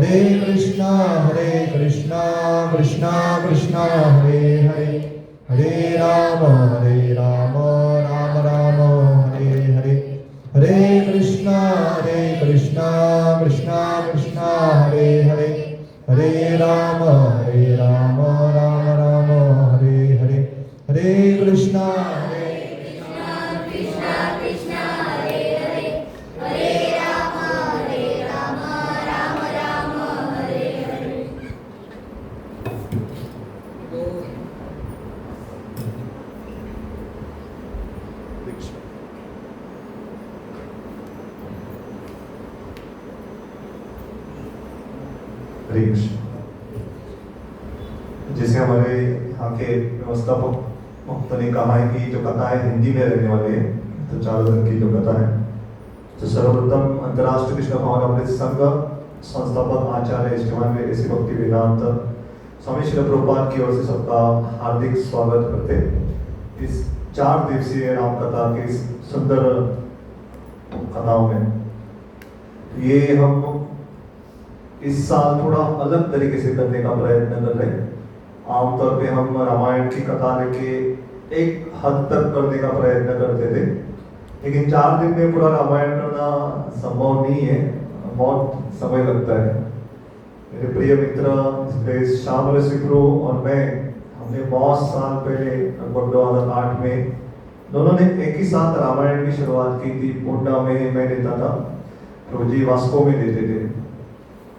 कृष्णा कृष्णा कृष्णा हरे हरे हरे राम राम राम हरे हरे हरे कृष्णा कृष्णा कृष्णा हरे हरे हरे राम राम राम हरे हरे हरे कृष्णा हरे कृष्ण। जैसे हमारे यहाँ के व्यवस्थापक भक्त ने कहा है कि जो कथा है हिंदी में रहने वाली है, तो 4 दिन की जो कथा है, तो सर्वप्रथम अंतर्राष्ट्रीय कृष्ण भवन अमृत संघ संस्थापक आचार्य इष्टवान ऐसी भक्ति वेदांत स्वामी श्री प्रभुपाद की ओर से सबका हार्दिक स्वागत करते इस 4 दिवसीय राम कथा की इस सुंदर कथाओं में। ये हम इस साल थोड़ा अलग तरीके से करने का प्रयत्न कर रहे हैं। आमतौर पे हम रामायण की कथा लेके एक हद तक करने का प्रयत्न करते थे, लेकिन 4 दिन में पूरा रामायण करना संभव नहीं है, बहुत समय लगता है। मेरे प्रिय मित्र श्याम सिप्रो और मैं, हमने बहुत साल पहले लगभग 2008 में दोनों ने एक ही साथ रामायण की शुरुआत की थी। पुंडा में मैं देता था, प्रभु जी वास्को में देते थे।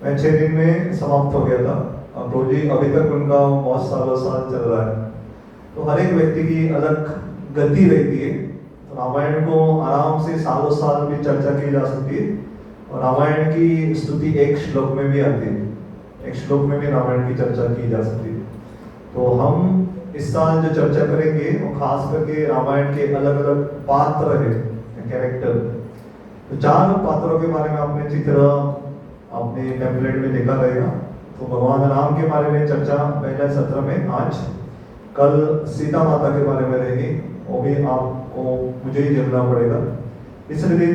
मैं 6 दिन में समाप्त हो गया था। अब प्रभु जी अभी तक उनका बहुत साल चल रहा है। तो हर एक व्यक्ति की अलग गति रहती है। तो रामायण को आराम से सालों साल भी चर्चा की जा सकती है, और रामायण की स्तुति एक श्लोक में भी आती है, एक श्लोक में भी रामायण की चर्चा की जा सकती है। तो हम इस साल जो चर्चा करेंगे वो खास करके रामायण के अलग अलग पात्र है, कैरेक्टर। तो 4 पात्रों के बारे में आपने चित्र अपने टेम्पलेट में देखा रहेगा। तो भगवान राम के बारे में चर्चा पहले सत्र में आज, कल सीता माता के बारे में रहेगी, वो भी आपको मुझे ही झेलना पड़ेगा। तीसरे दिन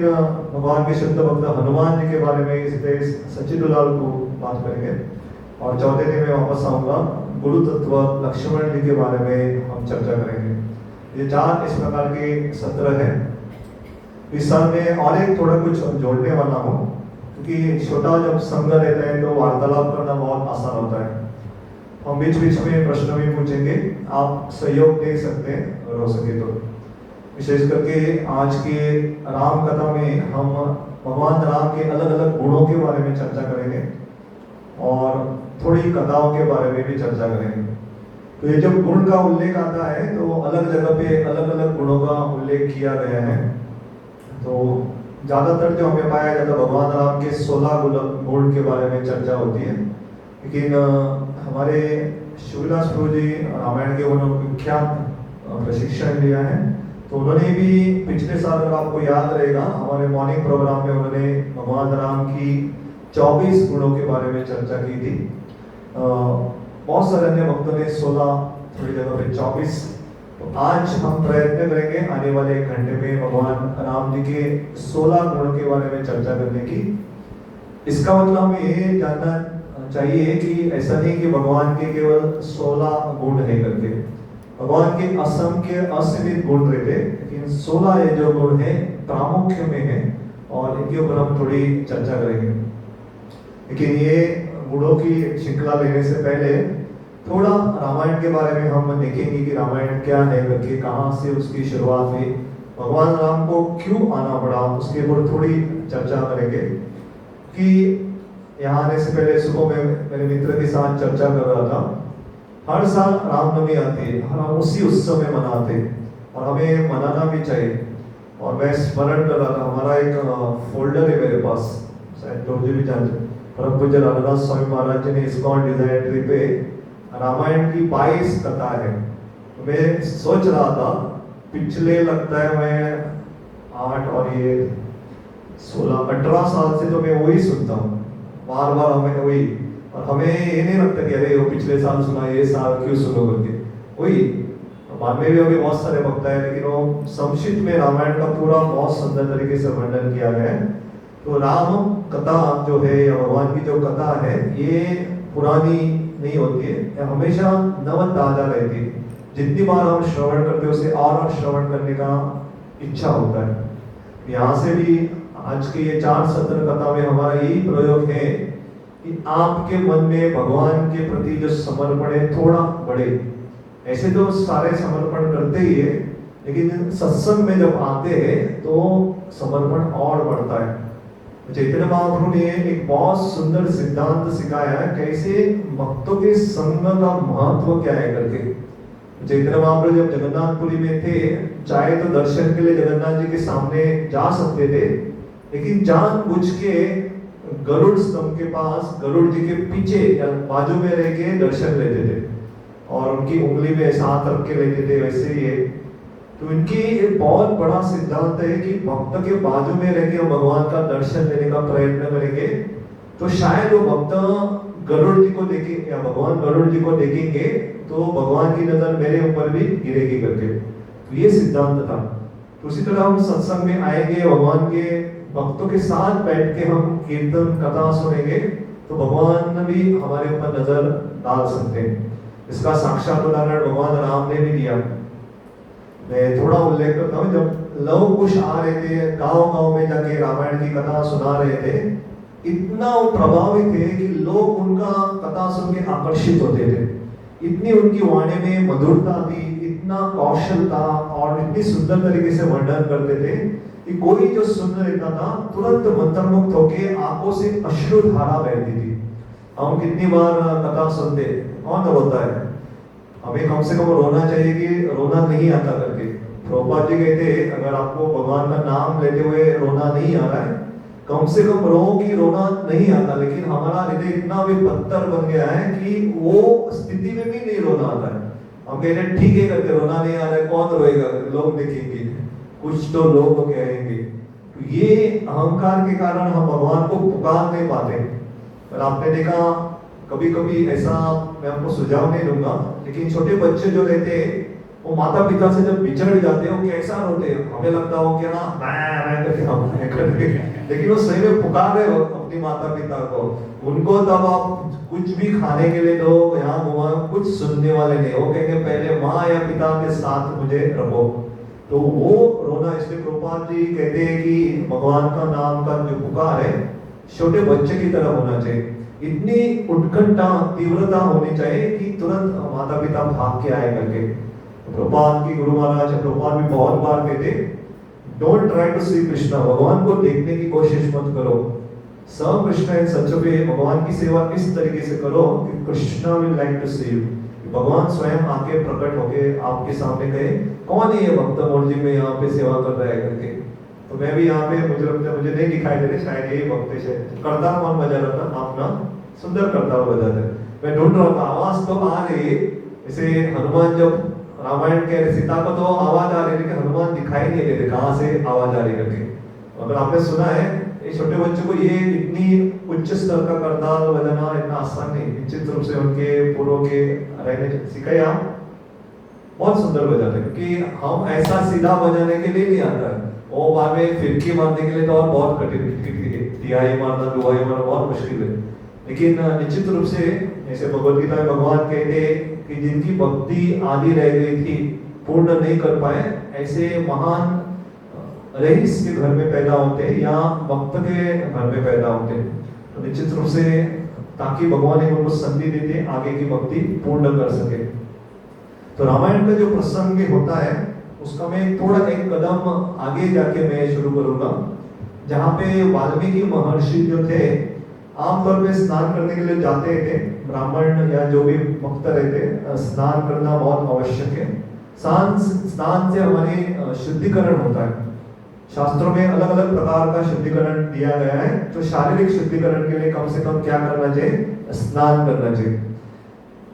भगवान के शुद्ध भक्त हनुमान जी के बारे में इसलिए सचिदुलाल को बात करेंगे, और चौथे दिन में वापस आऊंगा गुरु तत्व लक्ष्मण जी के बारे में हम चर्चा करेंगे। ये 4 इस प्रकार के सत्र हैं। इस साल में और एक थोड़ा कुछ जोड़ने वाला हूँ, क्योंकि छोटा जब संघ रहता है तो वार्तालाप करना बहुत आसान होता है। हम बीच बीच में प्रश्न भी पूछेंगे, आप सहयोग दे सकते हैं और हो सके तो। विशेष करके आज के राम कथा में हम भगवान राम के अलग अलग गुणों के बारे में चर्चा करेंगे, और थोड़ी कथाओं के बारे में भी चर्चा करेंगे। तो ये जब गुण का उल्लेख आता है तो अलग जगह पे अलग अलग गुणों का उल्लेख किया गया है। तो ज्यादातर जो हमें पाया जाता है भगवान राम के 16 गुण के बारे में चर्चा होती है, लेकिन हमारे शिवदास प्रभु जी रामायण के उन्होंने विख्यात प्रशिक्षण लिया है। तो उन्होंने भी पिछले साल, अगर आपको याद रहेगा, हमारे मॉर्निंग प्रोग्राम में उन्होंने भगवान राम की 24 गुणों के बारे में चर्चा की थी। बहुत सारे अन्य भक्तों ने 16, थोड़ी जगह पे 24। तो आज हम प्रयत्न करेंगे आने वाले 1 घंटे में भगवान राम जी के 16 गुण के बारे में चर्चा करने की। इसका मतलब हमें ये जानना चाहिए कि ऐसा नहीं कि भगवान के केवल 16 गुण है करके, भगवान के असंख्य असीमित गुण रहते, लेकिन 16 ये जो गुण है प्रामुख्य में है, और इनके ऊपर हम थोड़ी चर्चा करेंगे। लेकिन ये गुणों की श्रृंखला लेने से पहले थोड़ा रामायण के बारे में हम देखेंगे कि रामायण क्या है करके, कहाँ से उसकी शुरुआत हुई, भगवान राम को क्यों आना पड़ा, उसके ऊपर थोड़ी चर्चा करेंगे। कि यहाँ आने से पहले सुबह में मेरे मित्र के साथ चर्चा कर रहा था, हर साल रामनवमी आती है, हम उसी उत्सव में मनाते हैं, और हमें मनाना भी चाहिए। और मैं स्मरण कर रहा था, हमारा एक फोल्डर है मेरे पास, शायद तो भी जानते, परम पूज्य रामदास स्वामी महाराज जी ने इस्कॉन डिजायर ट्री पे रामायण की 22 कथा है। मैं सोच रहा था, पिछले लगता है मैं 8 और ये 16 18 साल से तो मैं वही सुनता हूँ, बार बार हमें वही, और हमें ये नहीं लगता कि अरे वो पिछले साल सुना, ये साल क्यों सुनो करके वही। बाद में भी अभी बहुत सारे वक्त है, लेकिन वो संक्षिप्त में रामायण का पूरा बहुत सुंदर तरीके से वर्णन किया गया है। तो राम कथा जो है या भगवान की जो कथा है ये पुरानी नहीं होती है, ये हमेशा नव ताजा रहती है। जितनी बार हम श्रवण करते हैं उसे और श्रवण करने का इच्छा होता है। यहाँ से भी आज के ये 4 सत्र कथा में हमारा यही प्रयोग है कि आपके मन में भगवान के प्रति जो समर्पण है थोड़ा बढ़े। ऐसे तो सारे समर्पण करते ही है, लेकिन सत्संग में जब आते हैं तो समर्पण और बढ़ता है। चैतन्य महाप्रभु ने एक बहुत सुंदर सिद्धांत सिखाया है कैसे भक्तों के संग का महत्व क्या है करके। चैतन्य महाप्रभु जब जगन्नाथपुरी में थे, चाहे तो दर्शन के लिए जगन्नाथ जी के सामने जा सकते थे, लेकिन जानबूझ के गरुड़ स्तंभ के पास गरुड़ जी के पीछे या बाजू में रह के दर्शन लेते थे और उनकी उंगली में ऐसा हाथ रख के लेते थे। वैसे ही है तो इनकी एक बहुत बड़ा सिद्धांत है कि भक्त के बाजू में रह के हम भगवान का दर्शन लेने का प्रयत्न करेंगे तो शायद वो भक्त गरुड़ जी को देखे या भगवान गरुड़ जी को देखेंगे तो भगवान की नजर मेरे ऊपर भी गिरेगी करके। तो ये सिद्धांत था। तो उसी तरह हम सत्संग में आएंगे, भगवान के भक्तों के साथ बैठ के हम कीर्तन कथा सुनेंगे तो भगवान भी हमारे ऊपर नजर डाल सकते हैं। इसका साक्षात उदाहरण भगवान राम ने भी दिया। मैं थोड़ा उल्लेख करता हूँ, जब लव कुश आ रहे थे गांव-गांव में जाके रामायण की कथा सुना रहे थे, इतना प्रभावित थे कि लोग उनका कथा सुन के आकर्षित होते थे। इतनी उनकी वाणी में मधुरता थी, इतना कौशल था और इतनी सुंदर तरीके से वर्णन करते थे कि कोई जो सुन लेता था तुरंत मंत्रमुग्ध होके आंखों से अश्रु धारा बहती थी। हम कितनी बार कथा सुनते, कौन रोता है? हमें कम से कम रोना चाहिए कि रोना नहीं आता करके। प्रभुपाद जी कहते हैं अगर आपको भगवान का नाम लेते हुए रोना नहीं आ रहा है, कम से कम रो कि रोना नहीं आता, लेकिन हमारा हृदय इतना भी पत्थर बन गया है कि वो स्थिति में भी नहीं रोना आता है। हम कहते हैं ठीक है करके रोना नहीं आ रहा है, कौन रोएगा, लोग देखेंगे, कुछ तो लोग कहेंगे। तो ये अहंकार के कारण हम भगवान को पुकार नहीं पाते। पर आपने देखा कभी कभी ऐसा, मैं आपको सुझाव नहीं दूंगा, लेकिन छोटे बच्चे जो रहते हैं वो माता पिता से जब बिछड़ जाते हैं वो कैसा रोते हैं। हमें लगता हो कि ना मैं करके हम करके, लेकिन वो सही में पुकार रहे हो अपनी माता पिता को। उनको तब आप कुछ भी खाने के लिए दो, यहाँ घुमा, कुछ सुनने वाले नहीं। वो कहेंगे पहले माँ या पिता के साथ मुझे रखो। तो वो रोना, इसलिए प्रभुपाद जी कहते हैं कि भगवान का नाम का जो पुकार है छोटे बच्चे की तरह होना चाहिए। इतनी उत्कंठा तीव्रता होनी चाहिए कि तुरंत माता पिता भाग के आए करके। प्रभुपाद की गुरु महाराज प्रभुपाद भी बहुत बार कहते, डोंट ट्राई टू सी कृष्णा, भगवान को देखने की कोशिश मत करो। स कृष्ण इन सच पे, भगवान की सेवा इस तरीके से करो कि Krishna will like to see you, भगवान स्वयं आके प्रकट होके आपके सामने कहे कौन है ये भक्त मोर्जी में यहाँ पे सेवा कर रहा है करके। तो मैं भी यहाँ पे, मुझे लगता है मुझे नहीं दिखाई दे रहे, शायद यही भक्त है। करता कौन बजा रहा था? अपना सुंदर करता हुआ बजाते। मैं ढूंढ रहा था, आवाज तो आ रही, जैसे हनुमान जब रामायण के सीता को तो आवाज आ रही, लेकिन हनुमान दिखाई नहीं दे रहे कहाँ से आवाज आ रही करके। अगर आपने सुना है, ये छोटे बच्चों को ये इतनी उच्च स्तर का करताल बजाना इतना आसान नहीं, निश्चित रूप से उनके पूर्व के रहने सिखाया, बहुत सुंदर बजाते, क्योंकि हम ऐसा सीधा बजाने के लिए नहीं आता है। वो बाद में फिरकी मारने के लिए तो और बहुत कठिन, तिहाई मारना, दुहाई मारना बहुत मुश्किल है। लेकिन निश्चित रूप से जैसे भगवद गीता में भगवान कहते हैं कि जिनकी भक्ति आदि रह गई थी, पूर्ण नहीं कर पाए, ऐसे महान रईस के घर में पैदा होते हैं या भक्त के घर में पैदा होते हैं। तो निश्चित रूप से ताकि भगवान एक उनको संधि देते आगे की भक्ति पूर्ण कर सके। तो रामायण का जो प्रसंग होता है उसका मैं थोड़ा एक कदम आगे जाके मैं शुरू करूंगा, जहाँ पे वाल्मीकि महर्षि जो थे आमतौर पे स्नान करने के लिए जाते थे। ब्राह्मण या जो भी भक्त रहते, स्नान करना बहुत आवश्यक है। स्नान से हमारी शुद्धिकरण होता है। शास्त्रों में अलग अलग प्रकार का शुद्धिकरण दिया गया है। तो शारीरिक शुद्धिकरण के लिए कम से कम क्या करना चाहिए? स्नान करना चाहिए।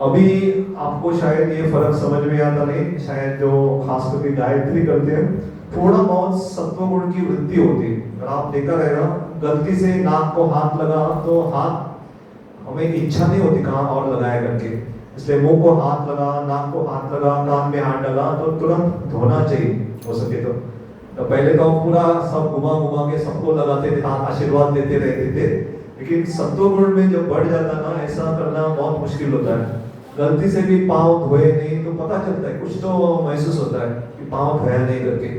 अभी आपको शायद ये फर्क समझ में आता नहीं, शायद जो खास करके गायत्री करते हैं थोड़ा बहुत सत्व गुण की वृद्धि होती है। अगर आप देखा रहेगा, गलती से नाक को हाथ लगा तो हाथ हमें इच्छा नहीं होती कहाँ और लगाया करके, इसलिए मुंह को हाथ लगा, नाक को हाथ लगा, कान में हाथ लगा तो तुरंत धोना चाहिए हो सके तो। तो पहले तो हम पूरा सब घुमा घुमा के सबको लगाते थे, आशीर्वाद देते रहते थे। लेकिन सत्वगुण में जब बढ़ जाता ना, ऐसा करना बहुत मुश्किल होता है। गलती से भी पाँव धोए नहीं तो पता चलता है, कुछ तो महसूस होता है कि पाँव धोया नहीं करके।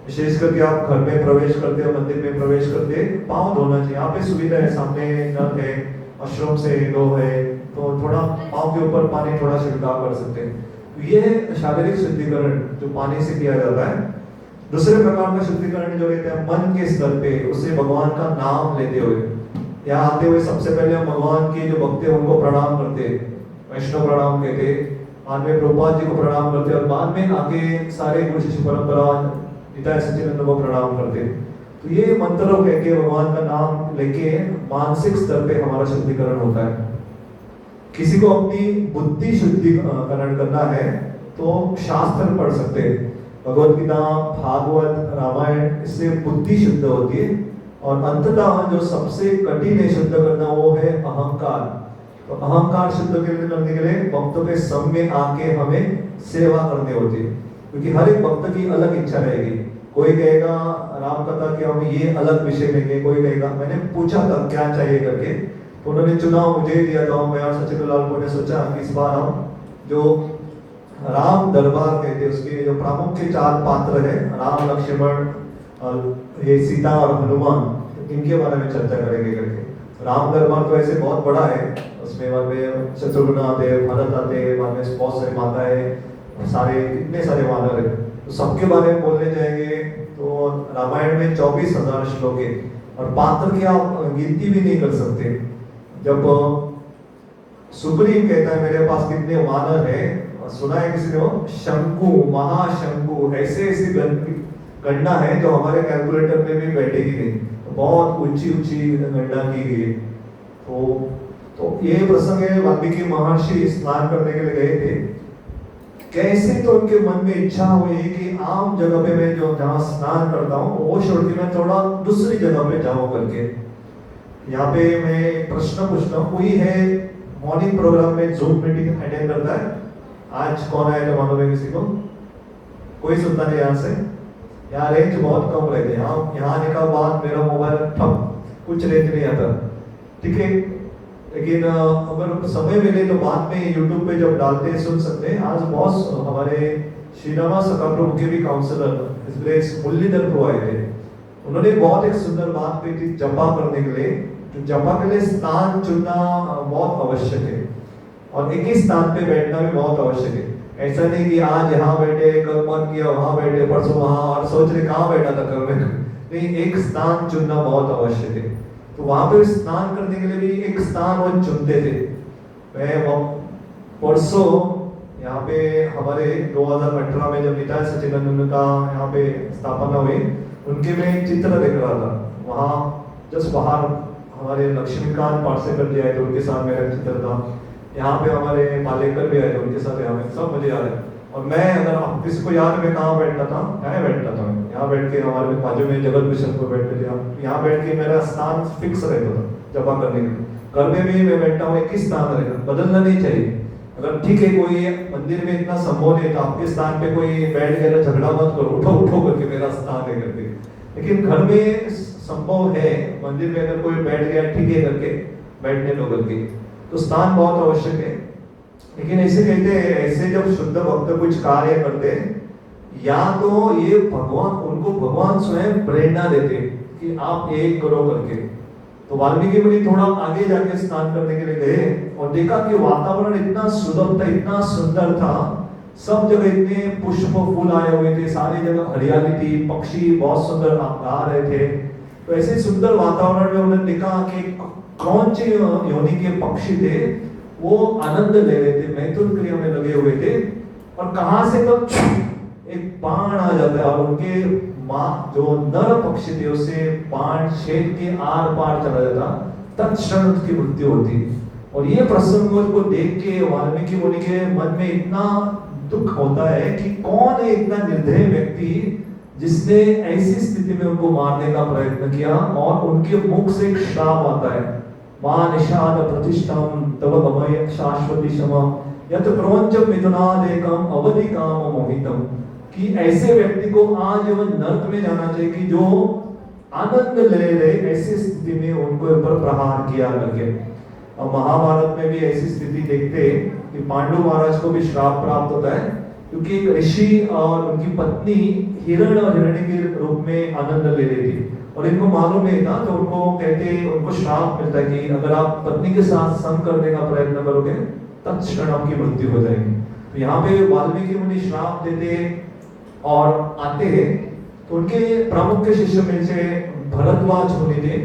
विशेष करके आप घर में प्रवेश करते हो, मंदिर में प्रवेश करते, पाँव धोना चाहिए। यहाँ पे सुविधा है, सामने नल है, वॉशरूम से लो है, तो थोड़ा पाँव के ऊपर पानी थोड़ा छिड़काव कर सकते हैं। तो ये शारीरिक शुद्धिकरण जो पानी से किया जाता है। दूसरे प्रकार का शुद्धिकरण जो कहते हैं मन के स्तर पे, उससे भगवान का नाम लेते हुए, यहाँ आते हुए सबसे पहले हम भगवान के जो भक्त हैं उनको प्रणाम करते, वैष्णव प्रणाम कहते, बाद में प्रभुपाद जी को प्रणाम करते, और बाद में आगे सारे गुरु शिष्य परंपरा निताय सच्चिदानंद को प्रणाम करते। तो ये मंत्रों कह के भगवान का नाम लेके मानसिक स्तर पे हमारा शुद्धिकरण होता है। किसी को अपनी बुद्धि शुद्धिकरण करना है तो शास्त्र पढ़ सकते हैं, भगवत गीता, भागवत, रामायण, इससे बुद्धि शुद्ध होती है। और अंततः जो सबसे कठिन है शुद्ध करना, वो है अहंकार। तो अहंकार शुद्ध करने के लिए भक्तों के संग में आके हमें सेवा करनी होती है, क्योंकि हर एक भक्त की अलग इच्छा रहेगी। कोई कहेगा राम कथा के हम ये अलग विषय लेंगे, कोई कहेगा, मैंने पूछा था क्या चाहिए करके, तो उन्होंने चुनाव मुझे दिया था। मैं और सचिन लाल को ने सोचा कि इस बार हम जो राम दरबार कहते हैं, उसके जो प्रमुख के 4 पात्र है, राम, लक्ष्मण और ये सीता और हनुमान, इनके बारे में चर्चा करेंगे करके। राम दरबार तो ऐसे बहुत बड़ा है, उसमें बाद में शत्रुघ्न आते, भरत आते, बाद में बहुत सारी माताएं, सारे कितने सारे वानर है, तो सबके बारे में बोलने जाएंगे तो रामायण में 24,000 श्लोक है, और पात्र की आप गिनती भी नहीं कर सकते। जब सुग्रीव कहता है मेरे पास कितने वानर है, सुना है किसी ने, शंकु, महाशंकु, ऐसे ऐसी गणना है जो हमारे कैलकुलेटर में भी बैठेगी नहीं, तो बहुत ऊंची ऊंची गणना की गई है। तो ये प्रसंग है, वाल्मीकि महर्षि स्नान करने के लिए गए थे, कैसे तो उनके मन में इच्छा हुई कि आम जगह पे मैं जो जहाँ स्नान करता हूँ वो छोड़ के मैं थोड़ा दूसरी जगह पे जाऊँ करके। यहाँ पे मैं प्रश्न पूछता हूँ, कोई है मॉर्निंग प्रोग्राम में जूम मीटिंग अटेंड करता है? आज कौन आया था मालूम है किसी को? कोई सुनता नहीं यहाँ से? यहाँ रेंज बहुत कम रहते हैं, यहाँ आने का बाद मेरा मोबाइल ठप, कुछ रेंज नहीं आता, ठीक है। लेकिन अगर समय मिले तो बाद में यूट्यूब पे जब डालते हैं सुन सकते हैं। आज बहुत हमारे श्रीरामा सखा प्रभु के भी काउंसलर मुरलीधर प्रभु आए थे, उन्होंने बहुत एक सुंदर बात कही थी जपा करने के लिए। तो जपा के लिए स्थान चुनना बहुत आवश्यक है, और एक ही स्थान पे बैठना भी बहुत आवश्यक है। ऐसा नहीं कि आज यहाँ बैठे, कल मन किया वहां बैठे, परसों वहां, और सोच रहे कहाँ बैठा था कल में, नहीं, एक स्थान चुनना बहुत आवश्यक है। तो वहां पे स्नान करने के लिए भी एक स्थान वो चुनते थे। मैं परसों यहाँ पे हमारे 2018 में जब निताय सच्चिदानंद का यहाँ पे स्थापना हुई, उनके में एक चित्र देख रहा था, वहाँ जस्ट बाहर हमारे लक्ष्मीकांत पार्सेकर जी आए थे, उनके साथ मेरा चित्र था। यहाँ पे हमारे पालेकर भी आए थे, उनके साथ यहाँ पे सब मुझे याद है। और मैं, अगर आप किसी को याद, मैं कहाँ बैठता था, यहाँ बैठता था, यहाँ बैठ के हमारे बाजू में जगत भूषण को बैठते थे, यहाँ बैठ के मेरा स्थान फिक्स रहता था जपा करने के लिए। घर में भी मैं बैठता हूँ, एक ही स्थान रहेगा, बदलना नहीं चाहिए। अगर ठीक है कोई मंदिर में इतना संभव नहीं तो आपके स्थान पे कोई बैठ गया, झगड़ा मत करो, उठो उठो करके मेरा स्थान है करके। लेकिन घर में संभव है, मंदिर में अगर कोई बैठ गया ठीक है करके बैठने दो करके, तो स्थान बहुत आवश्यक है। लेकिन ऐसे कहते हैं, ऐसे जब शुद्ध भक्त कुछ कार्य करते हैं, या तो ये भगवान, उनको भगवान स्वयं प्रेरणा देते कि आप एक करो करके। तो वाल्मीकि मुनि थोड़ा आगे जाके स्नान करने के लिए गए और देखा कि वातावरण इतना सुंदर था, इतना सुंदर था, सब जगह इतने पुष्प फूल आए हुए थे, सारी जगह हरियाली थी, पक्षी बहुत सुंदर गा रहे थे। तो ऐसे सुंदर वातावरण में उन्होंने देखा कि कौन सी योनि के पक्षी थे, वो आनंद ले रहे थे, मैथुन क्रिया में लगे हुए थे, और कहां से तो एक बाण आ जाता है और उनके माँ जो नर पक्षी थे उससे बाण छेद के आर पार चला जाता, तत्क्षण उसकी मृत्यु होती। और ये प्रसंग को देख के वाल्मीकि मुनि के मन में इतना दुख होता है कि कौन है इतना निर्दयी व्यक्ति जिसने ऐसी स्थिति में उनको मारने का प्रयत्न किया। और उनके मुख से एक श्राप आता है, मां निषाद प्रतिष्ठम तव गमय शाश्वती क्षमा यत प्रवंच मिथुनादेकम अवधि काम मोहितम, कि ऐसे व्यक्ति को आजीवन नर्क में जाना चाहिए कि जो आनंद ले रहे, ऐसी स्थिति में उनको ऊपर प्रहार किया करके। अब महाभारत में भी ऐसी स्थिति देखते कि पांडु महाराज को भी श्राप प्राप्त होता है, क्योंकि एक ऋषि और उनकी पत्नी हिरण और हिरण्य के रूप में आनंद ले रही थी, और इनको मालूम नहीं था, तो उनको कहते, उनको श्राप मिलता है कि अगर आप पत्नी के साथ संग करने का प्रयत्न करोगे तत्क्षण आपकी मृत्यु हो जाएगी। तो यहाँ पे वाल्मीकि मुनि श्राप देते और आते हैं, तो उनके प्रमुख के शिष्य में से भरद्वाज होने थे,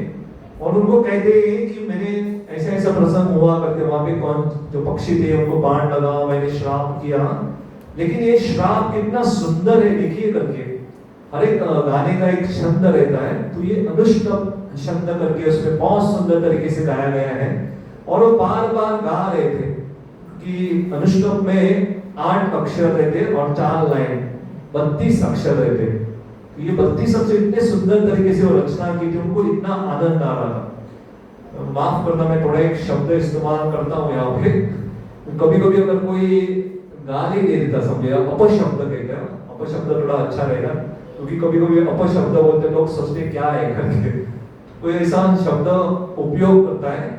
और उनको कहते हैं कि मैंने ऐसा ऐसा प्रसंग हुआ करके, वहां पे कौन जो पक्षी थे उनको बाण लगा, मैंने श्राप किया, लेकिन ये श्राप कितना सुंदर है देखिए करके। हर एक गाने का एक छंद रहता है, तो ये अनुष्टुप छंद करके उसमें बहुत सुंदर तरीके से गाया गया है, और वो बार बार गा रहे थे कि अनुष्टुप में 8 अक्षर रहते और 4 लाइन, 32 अक्षर रहते। तो ये 32 अक्षर इतने सुंदर तरीके से वो रचना की थी, उनको इतना आनंद आ रहा था। माफ करना, मैं थोड़ा एक शब्द इस्तेमाल करता हूँ यहाँ पे। कभी कभी अगर कोई गाली दे देता, समझे, अपशब्द कहते हैं, अपशब्द थोड़ा अच्छा रहेगा, क्योंकि कभी कभी अपशब्द बोलते लोग सोचते क्या है करके, कोई ऐसा शब्द उपयोग करता है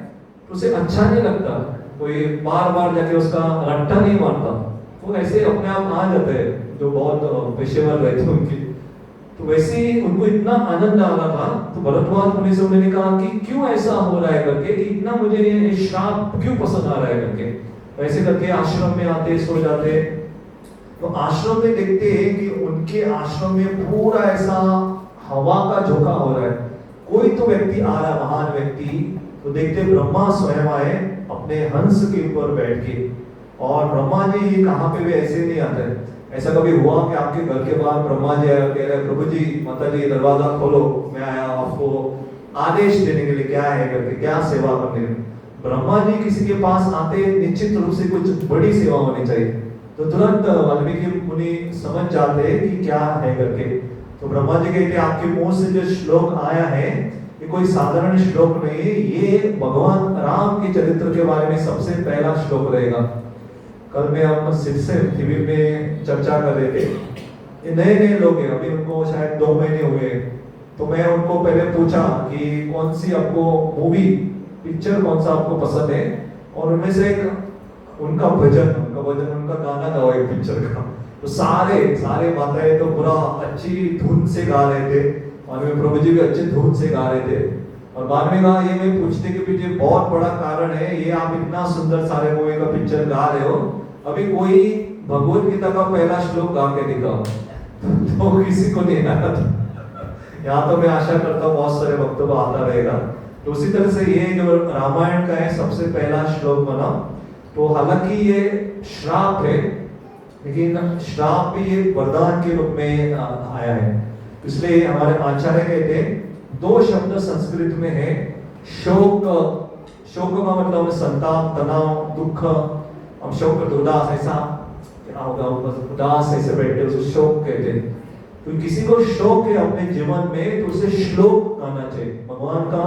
तो उसे अच्छा नहीं लगता, कोई बार बार जाके उसका रट्टा नहीं मारता, तो ऐसे अपने आप आ जाते हैं जो बहुत पेशेवर रहते उनकी। तो वैसे ही उनको इतना आनंद आ रहा था, तो भरद्वाज मुनि से उन्होंने कहा कि क्यों ऐसा हो रहा है करके, इतना मुझे ये श्राप क्यों पसंद आ रहा है करके। वैसे करके आश्रम में आते, सो जाते, तो आश्रम में देखते हैं कि उनके आश्रम में पूरा ऐसा हवा का झोंका हो रहा है, कोई तो व्यक्ति आ रहा है, महान व्यक्ति, तो देखते ब्रह्मा स्वयं आए अपने हंस के ऊपर बैठ के, और ब्रह्मा जी ये कहाँ पे भी ऐसे नहीं आते। ऐसा कभी हुआ कि आपके घर के बाहर ब्रह्मा जी आए, कह रहे प्रभु जी, माता जी दरवाजा खोलो, मैं आया आपको आदेश देने के लिए, क्या है करके, क्या सेवा करने के लिए। ब्रह्मा जी किसी के पास आते निश्चित रूप से कुछ बड़ी सेवा होनी चाहिए, तो तुरंत वाल्मीकि मुनि समझ जाते हैं कि क्या है करके। तो ब्रह्मा जी कहते आपके मुंह से जो श्लोक आया है ये कोई साधारण श्लोक नहीं है, ये भगवान राम के चरित्र के बारे में सबसे पहला श्लोक रहेगा। कल में हम शिविर में चर्चा कर रहे थे, ये नए नए लोग हैं, अभी उनको शायद 2 महीने हुए, तो मैं उनको पहले पूछा कि कौन सी आपको मूवी, पिक्चर कौन सा आपको पसंद है, और उनमें से एक उनका भजन, उनका गाना गाओ एक पिक्चर का। तो सारे माताएं तो पूरा अच्छी धुन से गा रहे थे, और वे प्रभु जी भी अच्छे धुन से गा रहे थे। और बाद में कहा ये मैं पूछने के पीछे बहुत बड़ा कारण है, ये आप इतना सुंदर सारे मूवी का पिक्चर गा रहे हो, अभी कोई भगवत गीता का पहला श्लोक गा के दिखाओ, तो किसी को नहीं आया था। यहाँ तो मैं आशा करता हूँ बहुत सारे भक्तों को आता रहेगा। तो उसी तरह से ये जो रामायण का है सबसे पहला श्लोक बना, तो हालांकि ये श्राप है, लेकिन श्राप भी एक वरदान के रूप में आया है। इसलिए हमारे आचार्य कहते हैं 2 शब्द संस्कृत में है, शोक का मतलब संताप, तनाव, दुख। हम शोक करते, उदास, ऐसा क्या होगा, उदास ऐसे बैठे उसे शोक कहते हैं। तो किसी को शोक है अपने जीवन में, तो उसे श्लोक गाना चाहिए, भगवान का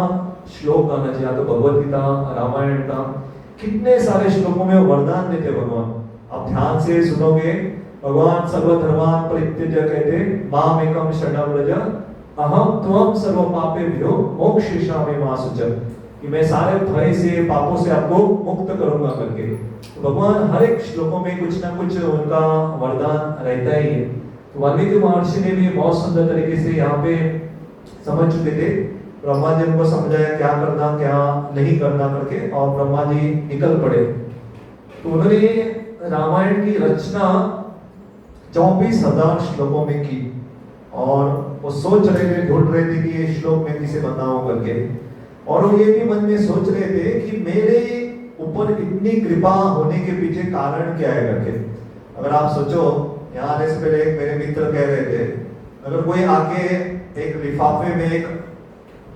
श्लोक गाना चाहिए, या तो भगवत गीता, रामायण का। कितने सारे श्लोकों में वरदान देते भगवान, आप ध्यान से सुनोगे। भगवान सर्वधर्मान परित्यज्य कहते, माम एकम शरणं व्रज, अहम त्वं सर्व पापेभ्यो मोक्षयिष्यामि मा शुचः, कि मैं सारे भय से, पापों से आपको मुक्त करूंगा करके। तो भगवान हर एक श्लोकों में कुछ ना कुछ उनका वरदान रहता ही है। तो वाल्मीकि महर्षि ने भी बहुत सुंदर तरीके से यहाँ पे समझ चुके थे, ब्रह्मा जी उनको समझाया क्या करना क्या नहीं करना करके, और ब्रह्मा जी निकल पड़े। तो उन्होंने रामायण की रचना 24,000 श्लोकों में की, और वो सोच रहे थे, ढूंढ रहे थे कि ये श्लोक मैं किसे बताऊं करके। और वो ये भी मन में सोच रहे थे कि मेरे ऊपर इतनी कृपा होने के पीछे कारण क्या है करके। अगर आप सोचो, यहाँ आने से पहले एक मेरे मित्र कह रहे थे, अगर कोई आके एक लिफाफे में एक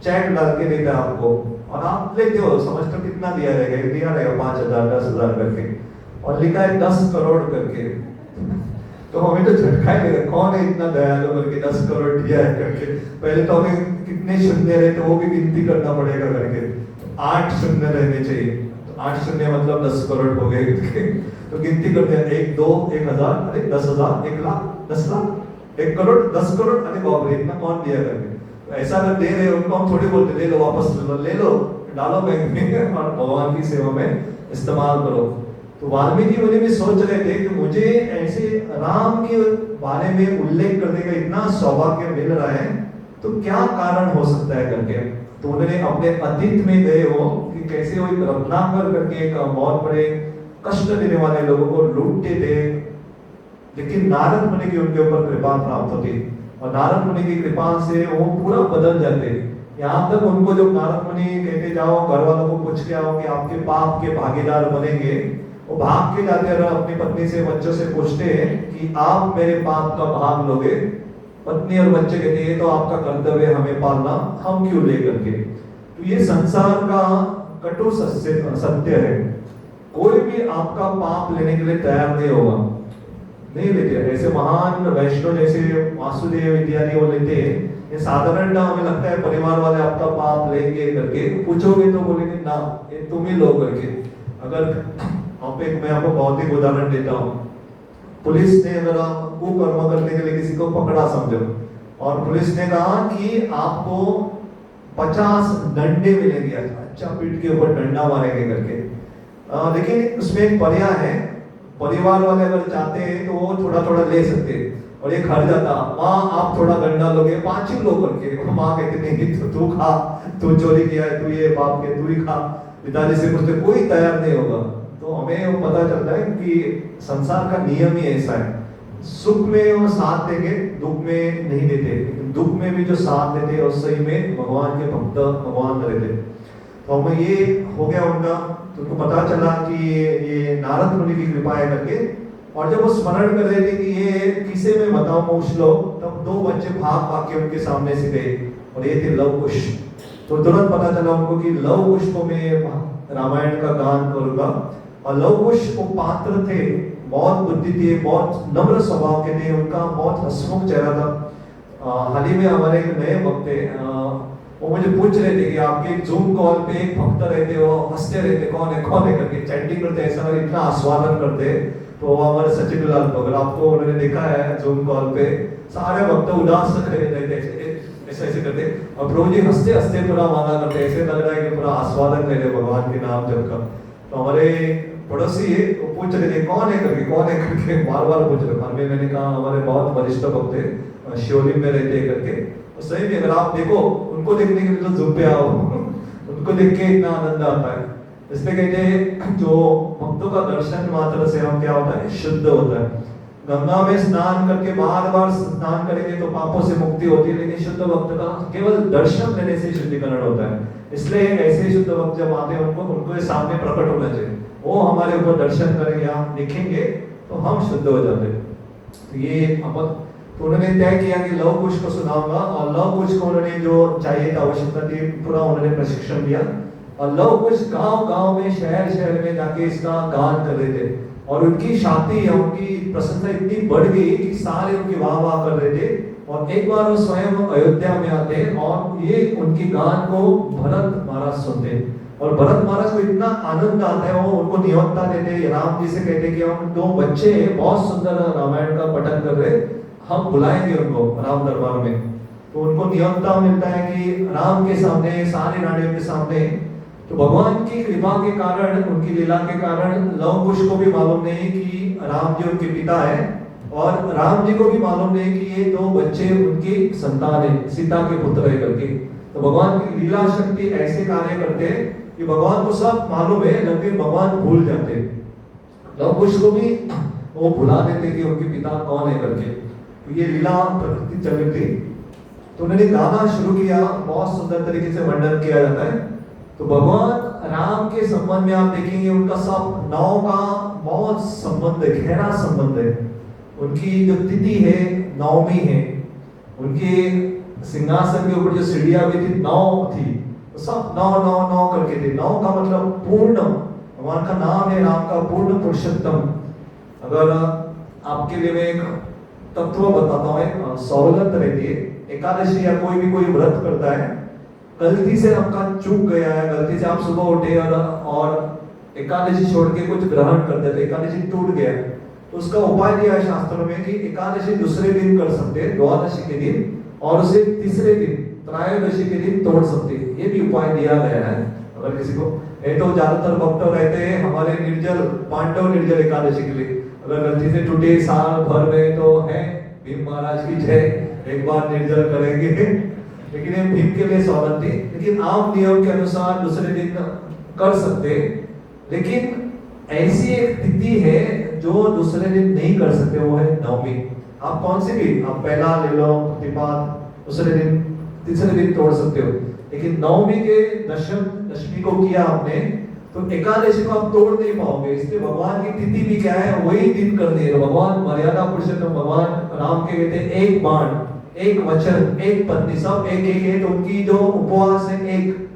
चेक डाल के देता है आपको, और आप लेते हो, समझते हो कितना दिया रहेगा 5,000 10,000 करके, और लिखा है 10 करोड़ करके, तो हमें तो झटका ही लगा, कौन है इतना दयालु करके 10 करोड़ दिया है करके। पहले तो हमें कितने शून्य रहे थे वो भी गिनती करना पड़ेगा करके, 8 शून्य रहने चाहिए, तो 8 शून्य मतलब 10 करोड़ हो गए। तो गिनती करते हैं, 1 2 1,000, अरे 10,000, 1 लाख, 10 लाख, 1 करोड़ 10 करोड़, अरे बाप रे इतना कौन दिया करके। तो ऐसा अगर दे रहे हो उनको हम थोड़ी बोलते ले लो वापस ले लो डालो बैंक में और भगवान की सेवा में इस्तेमाल करो। तो वाल्मीकि मुनि भी सोच रहे थे कि मुझे ऐसे राम के बारे में उल्लेख करने का इतना सौभाग्य मिल रहा है तो क्या कारण हो सकता है करके। तो उन्होंने अपने अतीत में गए हो कि कैसे वो एक रत्नाकर करके एक बहुत बड़े कष्ट देने वाले लोगों को लूटते थे, लेकिन नारद मुनि की उनके ऊपर कृपा प्राप्त होती और नारद मुनि की कृपा से वो पूरा बदल जाते। यहाँ तक उनको जब नारद मुनि कहते जाओ घर वालों को पूछ के आओ कि आपके पाप के भागीदार बनेंगे, वो भाग के जाते और अपनी पत्नी से बच्चों से पूछते हैं कि आप मेरे पाप का भाग लोगे। पत्नी और बच्चे कहते हैं तो आपका कर्तव्य है हमें पालना, हम क्यों ले करके। तो ये संसार का कटु सत्य है, कोई भी आपका पाप लेने के लिए तैयार नहीं होगा, नहीं लेते। ऐसे महान वैष्णव जैसे वासुदेव इत्यादि वो लेते हैं, ये साधारण ना हमें लगता है परिवार वाले आपका पाप लेंगे करके, पूछोगे तो बोलेंगे ना ये तुम ही लो करके। अगर आप एक मैं आपको बहुत ही उदाहरण देता हूँ, पुलिस ने अगर कुकर्म करने के लिए किसी को पकड़ा समझो और पुलिस ने कहा कि आपको 50 डंडे मिलेंगे, अच्छा पीठ के ऊपर डंडा मारेंगे करके। लेकिन उसमें एक पर्याय है, परिवार वाले अगर चाहते हैं तो वो थोड़ा थोड़ा ले सकते और एक हट जाता, माँ आप थोड़ा डंडा लोगे 5 ही लो करके। माँ कहते नहीं तू खा, तू चोरी किया है, तू ये पाप किया तू ही खा। पिताजी से पूछते कोई तैयार नहीं होगा। तो हमें वो पता चलता है कि संसार का नियम ही ऐसा है, सुख में वो साथ देंगे, दुख में नहीं देते, लेकिन दुख में भी जो साथ देते और सही में भगवान के भक्त भगवान रहते। तो हमें ये हो गया उनका, तो उनको पता चला कि ये नारद मुनि की कृपा है करके। और जब वो स्मरण कर रहे थे कि ये किसे में बताऊं मैं श्लोक, तब 2 बच्चे भाग भाग के उनके सामने से गए और ये थे लव कुश। तो तुरंत पता चला उनको कि लव कुश को मैं रामायण का गान करूंगा। और लव कुश वो पात्र थे, बहुत बुद्धि थी, बहुत नम्र स्वभाव के थे, उनका बहुत हंसमुख चेहरा था। हाल ही में हमारे एक नए भक्त थे, वो मुझे पूछ रहे थे कि आपके जूम कॉल पे एक भक्त रहते, वो हंसते रहते कौन है करके, चैटिंग करते ऐसा लगे इतना आस्वादन करते। तो हमारे सचिन लाल अगर आपको उन्होंने देखा है जूम कॉल पे, सारे भक्त उदास रहते ऐसे ऐसे करते और प्रभु जी हंसते हंसते पूरा माना करते, ऐसे लग रहा है कि पूरा आस्वादन ले रहे भगवान के नाम जप का। तो हमारे पड़ोसी है वो पूछ रहे थे कौन है करके बार बार पूछ रहे। मैंने कहा हमारे बहुत वरिष्ठ भक्त है, शिवलिंग में रहते हैं करके। तो सही में अगर आप देखो उनको देखने के लिए तो जूम पे आओ उनको देख के इतना आनंद आता है। इसलिए कहते हैं जो भक्तों का दर्शन मात्र से हम क्या होता है शुद्ध होता है। गंगा में स्नान करके बार बार स्नान करेंगे तो पापों से मुक्ति होती है, लेकिन शुद्ध भक्त का केवल दर्शन लेने से शुद्धिकरण होता है। इसलिए ऐसे शुद्ध भक्त जब आते हैं उनको सामने प्रकट होना चाहिए, वो हमारे ऊपर दर्शन करेंगे, हम देखेंगे तो हम शुद्ध हो जाते हैं। तो ये अपन तो उन्होंने तय किया कि लव कुश को सुनाऊंगा और लव कुश को उन्होंने जो चाहिए था आवश्यकता थी पूरा उन्होंने प्रशिक्षण दिया। और लव कुश गांव में शहर में जाके इसका गान कर रहे थे और उनकी शादी या उनकी प्रशंसा इतनी बढ़ गई कि सारे उनकी वाह कर रहे थे। और एक बार वो स्वयं अयोध्या में आते और ये उनकी गान को भरत महाराज सुनते और भरत महाराज को इतना आनंद आता है, वो उनको नियोक्ता देते, राम जी से कहते कि हम 2 बच्चे बहुत सुंदर रामायण का पठन कर रहे, हम बुलाएंगे उनको राम दरबार में। तो उनको नियोक्ता मिलता है कि राम के सामने सारे रानियों के सामने। तो भगवान की कृपा के कारण उनकी लीला के कारण लव कुश को भी मालूम नहीं कि राम जी उनके पिता है और राम जी को भी मालूम नहीं कि ये 2 बच्चे उनकी संतान है, सीता के पुत्र है करके। तो भगवान की लीला शक्ति ऐसे कार्य करते हैं कि भगवान को सब मालूम है लेकिन भगवान भूल जाते। लव कुश को भी वो भुला देते कि उनके पिता कौन है करके। तो ये लीला प्रकृति चल रही थी। तो उन्होंने गाना शुरू किया, बहुत सुंदर तरीके से वर्णन किया जाता है। तो भगवान राम के संबंध में आप देखेंगे उनका सब 9 का बहुत संबंध है, गहरा संबंध है। उनकी जो तिथि है 9वीं है, उनके सिंहासन के ऊपर जो सीढ़ियां भी थी 9 थी, तो सब 9 करके थे। 9 का मतलब पूर्ण, भगवान का नाम है राम का पूर्ण पुरुषोत्तम। अगर आपके लिए मैं एक तत्व बताता हूँ, एक सहूलत रहती है। एकादशी या कोई व्रत करता है, गलती से आपका चूक गया है, गलती से आप सुबह उठे और एकादशी छोड़ के कुछ ग्रहण कर देते, एकादशी टूट गया, उसका उपाय दिया है शास्त्रों में कि एकादशी दूसरे दिन कर सकते हैं, द्वादशी के दिन, और उसे तीसरे दिन त्रयोदशी के दिन तोड़ सकते हैं। ये भी उपाय दिया गया है अगर किसी को। ये तो ज्यादातर भक्त रहते हैं हमारे निर्जल पांडव निर्जल एकादशी के लिए, अगर गलती से टूटे साल भर में तो है भीम महाराज की जय, एक बार निर्जल करेंगे लेकिन ये भीम के लिए सौगंध थी। लेकिन आम नियम के अनुसार दूसरे दिन कर सकते, लेकिन ऐसी एक तिथि है जो दूसरे दिन नहीं कर सकते, वो है नवमी। आप कौन सी भी, आप पहला ले लो प्रतिपाद, दूसरे दिन तीसरे दिन तोड़ सकते हो, लेकिन नवमी के दशमी को किया आपने तो एकादशी को आप तोड़ नहीं पाओगे। इसलिए भगवान की तिथि भी क्या है, वही दिन कर दिए। भगवान मर्यादा पुरुषोत्तम भगवान राम के कहते हैं एक बाण, एक वचन, एक पत्नी, सब एक एक है, तो उनकी जो उपवास है एक।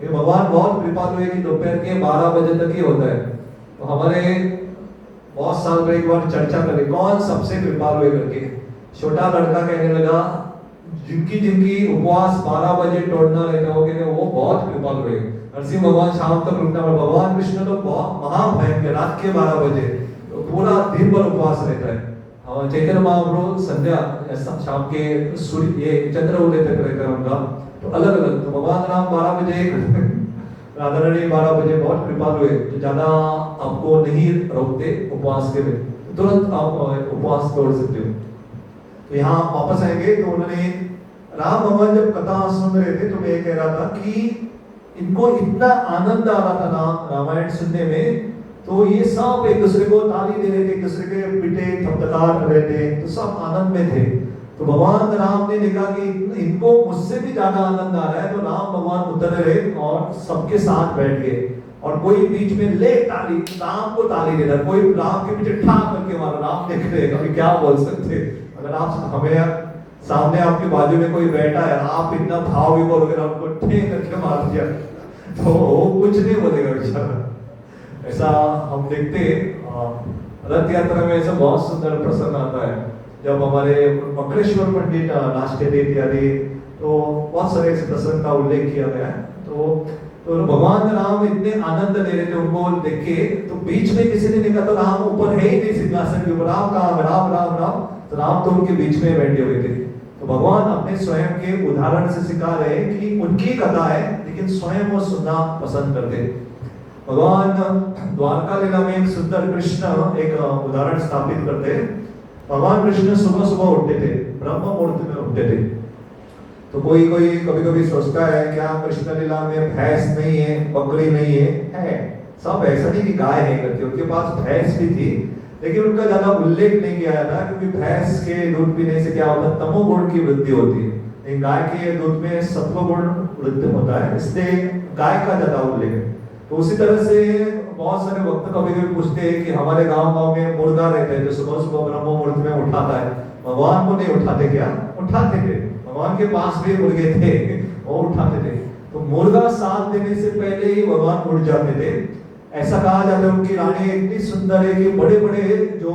ये भगवान बहुत कृपालु है कि दोपहर के 12 बजे तक ही होता है। तो हमारे बहुत साल में एक बार चर्चा करें कौन सबसे कृपालु है करके, छोटा लड़का कहने लगा जिनकी जिनकी उपवास 12 बजे तोड़ना रहता हो कि वो बहुत कृपालु है। नरसिंह भगवान शाम तक रुकना, पर भगवान कृष्ण तो बहुत महाभयंकर, रात के 12 बजे तो पूरा दिन भर उपवास रहता है। चैतन्य महाप्रभु संध्या शाम के सूर्य ये चंद्र उदय तक रहता है उनका, तो अलग अलग। तो भगवान राम 12 बजे राधा रानी 12 बजे बहुत कृपालु है, तो ज्यादा आपको नहीं रोकते उपवास के लिए, तुरंत आप उपवास तोड़ सकते हो। तो यहाँ वापस आएंगे तो उन्होंने राम भगवान जब कथा सुन रहे थे तो मैं ये कह रहा था कि इनको इतना आनंद आ रहा था ना रामायण सुनने में, तो ये सब एक दूसरे को ताली दे रहे थे, एक दूसरे के पीछे थपथकार कर रहे थे, तो सब आनंद में थे। तो भगवान राम ने देखा कि इनको मुझसे भी ज्यादा आनंद आ रहा है, तो राम भगवान उतर रहे और सबके साथ बैठ गए, और कोई बीच में ले ताली, राम को ताली दे रहा, कोई राम के पीछे ठाक करके मारा। राम देख रहे अभी क्या बोल सकते, अगर आप हमें सामने आपके बाजू में कोई बैठा है, आप इतना भाव भी बोलोगे आपको ठेक करके मार दिया तो वो कुछ नहीं बोलेगा बेचारा। ऐसा हम देखते रथ यात्रा में ऐसा बहुत सुंदर प्रसंग आता है, जब हमारे मकरेश्वर पंडित नाचते थे इत्यादि, तो बहुत सारे ऐसे प्रसंग का उल्लेख किया गया है। तो भगवान राम इतने आनंद ले रहे थे उनको देख के, तो बीच में किसी ने देखा तो राम ऊपर है ही नहीं सिंहासन के ऊपर, राम कहाँ, राम राम राम, तो राम तो उनके बीच में बैठे हुए थे। तो भगवान अपने स्वयं के उदाहरण से सिखा रहे हैं कि उनकी कथा है लेकिन स्वयं वो सुनना पसंद करते। भगवान द्वारका लीला में एक सुंदर कृष्ण एक उदाहरण स्थापित करते हैं। भगवान कृष्ण सुबह सुबह उठते थे, ब्रह्म मुहूर्त में उठते थे। तो कोई कभी कभी सोचता है क्या कृष्ण लीला में भैंस नहीं है, बकरी नहीं है सब ऐसा नहीं कि गाय है करके, उनके पास भैंस भी थी, लेकिन उनका ज्यादा उल्लेख नहीं किया जाता, क्योंकि भैंस के दूध पीने से क्या होता है, तमोगुण की वृद्धि होती है, लेकिन गाय के दूध में सत्वगुण वृद्धि होता है, इसलिए गाय का ज्यादा उल्लेख है। तो उसी तरह से बहुत सारे वक्त कभी कभी पूछते हैं कि हमारे गांव में मुर्गा रहता है जो सुबह सुबह ब्रह्म मुहूर्त में उठाता है, भगवान को नहीं उठाते क्या? उठाते थे, भगवान के पास भी मुर्गे थे, वो उठाते थे। तो मुर्गा साथ देने से पहले ही भगवान उठ जाते थे। ऐसा कहा जाता है उनकी रानी इतनी सुंदर है कि बड़े बड़े जो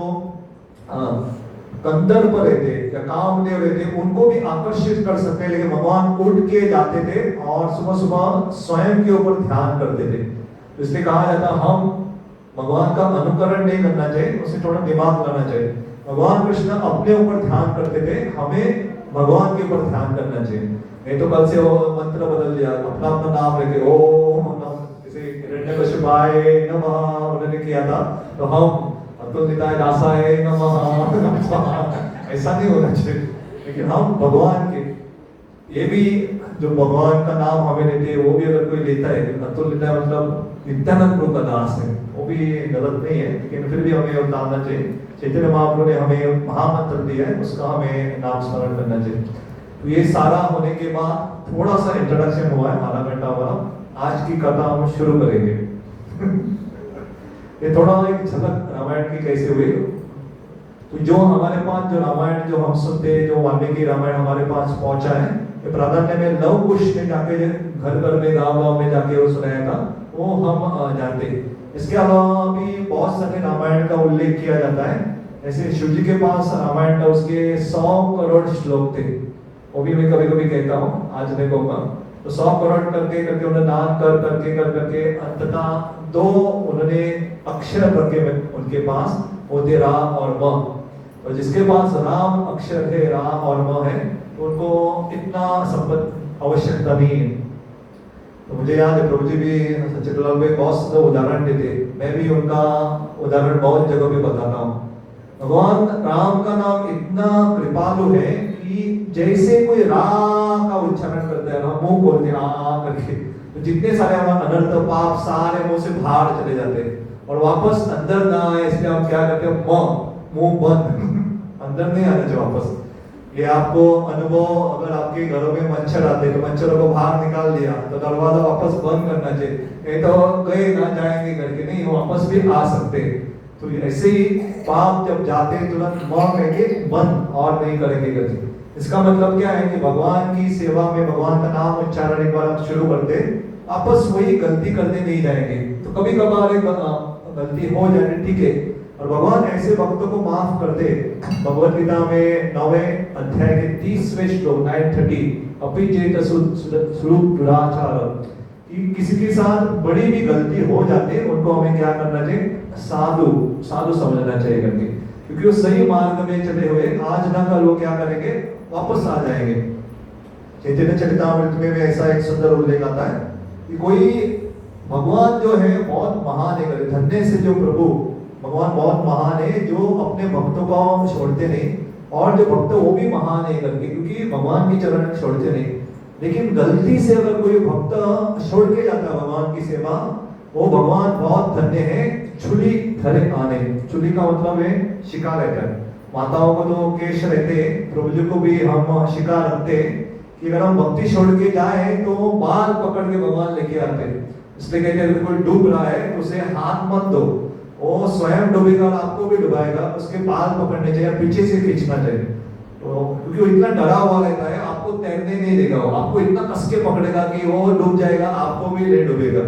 कंदर्प रहते या कामदेव रहते उनको भी आकर्षित कर सकते हैं, लेकिन भगवान उठ के जाते थे और सुबह सुबह स्वयं के ऊपर ध्यान करते थे। तो इसलिए कहा जाता हम भगवान का अनुकरण नहीं करना चाहिए, उसे थोड़ा दिमाग लगाना चाहिए। भगवान कृष्ण अपने ऊपर ध्यान करते थे, हमें भगवान के ऊपर ध्यान करना चाहिए। नहीं तो कल से वो मंत्र बदल दिया, अपना अपना नाम लेके ओम जैसे हिरण्यकशिपाय नमः उन्होंने किया था, तो हम अतुलिताय दासाय नमः ऐसा नहीं होना चाहिए। लेकिन हम भगवान के ये भी जो भगवान का नाम हमें लेते हैं, वो भी अगर कोई लेता है अतुलिताय मतलब नित्यानंद प्रभु का दास है, वो भी गलत नहीं है, लेकिन फिर भी हमें उतारना चाहिए। चैतन्य महाप्रभु ने हमें महामंत्र दिया है, उसका हमें नाम स्मरण करना चाहिए। तो ये सारा होने के बाद थोड़ा सा इंट्रोडक्शन हुआ है, आधा घंटा वाला। आज की कथा हम शुरू करेंगे। ये थोड़ा एक झलक रामायण की कैसे हुई। तो जो हमारे पास जो रामायण जो हम सुनते हैं, जो वाल्मीकि रामायण हमारे पास पहुंचा है, ये प्राधान्य में लव कुश ने जाके घर घर में गांव गांव में जाके वो सुनाया था, वो हम जानते हैं। इसके अलावा भी बहुत सारे रामायण का उल्लेख किया जाता है। ऐसे शिव जी के पास रामायण का उसके 100 करोड़ श्लोक थे, वो भी मैं कभी कभी कहता हूँ, आज नहीं कहूँगा। तो 100 करोड़ करके करके उन्होंने दान कर करके अंततः 2 उन्होंने अक्षर रखे उनके पास, वो थे राम और म। तो जिसके पास राम अक्षर है, राम और म है, तो उनको इतना संपत्ति आवश्यकता नहीं है। तो मुझे याद है प्रभु जी भी सच्चिदानंद में बहुत सुंदर उदाहरण देते, मैं भी उनका उदाहरण बहुत जगह पे बताता हूँ। भगवान राम का नाम इतना कृपालु है कि जैसे कोई रा का उच्चारण करता है, हम मुंह खोलते हैं आ करके, तो जितने सारे हमारे अनर्थ पाप सारे मुंह से बाहर चले जाते हैं और वापस अंदर ना आए, इसलिए हम क्या करते हैं, मुंह बंद अंदर नहीं आना चाहिए वापस। ये आपको अनुभव, अगर आपके घरों में मच्छर आते तो मच्छरों को बाहर निकाल दिया तो दरवाजा वापस बंद करना चाहिए, नहीं तो गए ना जाएंगे करके, नहीं वापस भी आ सकते। तो ऐसे ही पाप जब जाते तुरंत मौत कहेंगे बंद और नहीं करेंगे करके। इसका मतलब क्या है कि भगवान की सेवा में भगवान का नाम उच्चारण एक बार हम शुरू करते, आपस वही गलती करते नहीं जाएंगे। तो कभी कभार एक गलती हो जाए, ठीक है, और भगवान ऐसे भक्तों को माफ कर दे। भगवत गीता में 9वें अध्याय के 30वें श्लोक 9:30, अपि चेत स्वरूप दुराचार, कि किसी के साथ बड़ी भी गलती हो जाती है उनको हमें क्या करना चाहिए, साधु साधु समझना चाहिए करके, क्योंकि वो सही मार्ग में चले हुए, आज ना कल वो क्या करेंगे, वापस आ जाएंगे। चैतन्य चरितामृत में भी ऐसा एक सुंदर उल्लेख आता है कि कोई भगवान जो है बहुत महान है, धन्य से जो प्रभु भगवान बहुत महान है, जो अपने भक्तों को छोड़ते नहीं, और जो भक्त वो भी महान है करके, क्योंकि भगवान की चरण छोड़ते नहीं। लेकिन गलती से अगर कोई भक्त छोड़ के जाता है भगवान की सेवा, वो भगवान बहुत धन्य है, चुली धरे आने। चुली का मतलब है शिकार रहता है, माताओं को तो केश रहते, प्रभु जी को भी हम शिकार रखते कि अगर हम भक्ति छोड़ के जाए तो बाल पकड़ के भगवान लेके आते। इसलिए कहते हैं अगर कोई डूब रहा है तो उसे हाथ मत दो, वो स्वयं डूबेगा और आपको भी डुबाएगा, उसके बाल पकड़ने चाहिए, पीछे से खींचना चाहिए। तो क्योंकि वो इतना डरा हुआ रहता है, आपको तैरने नहीं देगा, वो आपको इतना कस के पकड़ेगा कि वो डूब जाएगा, आपको भी नहीं डूबेगा।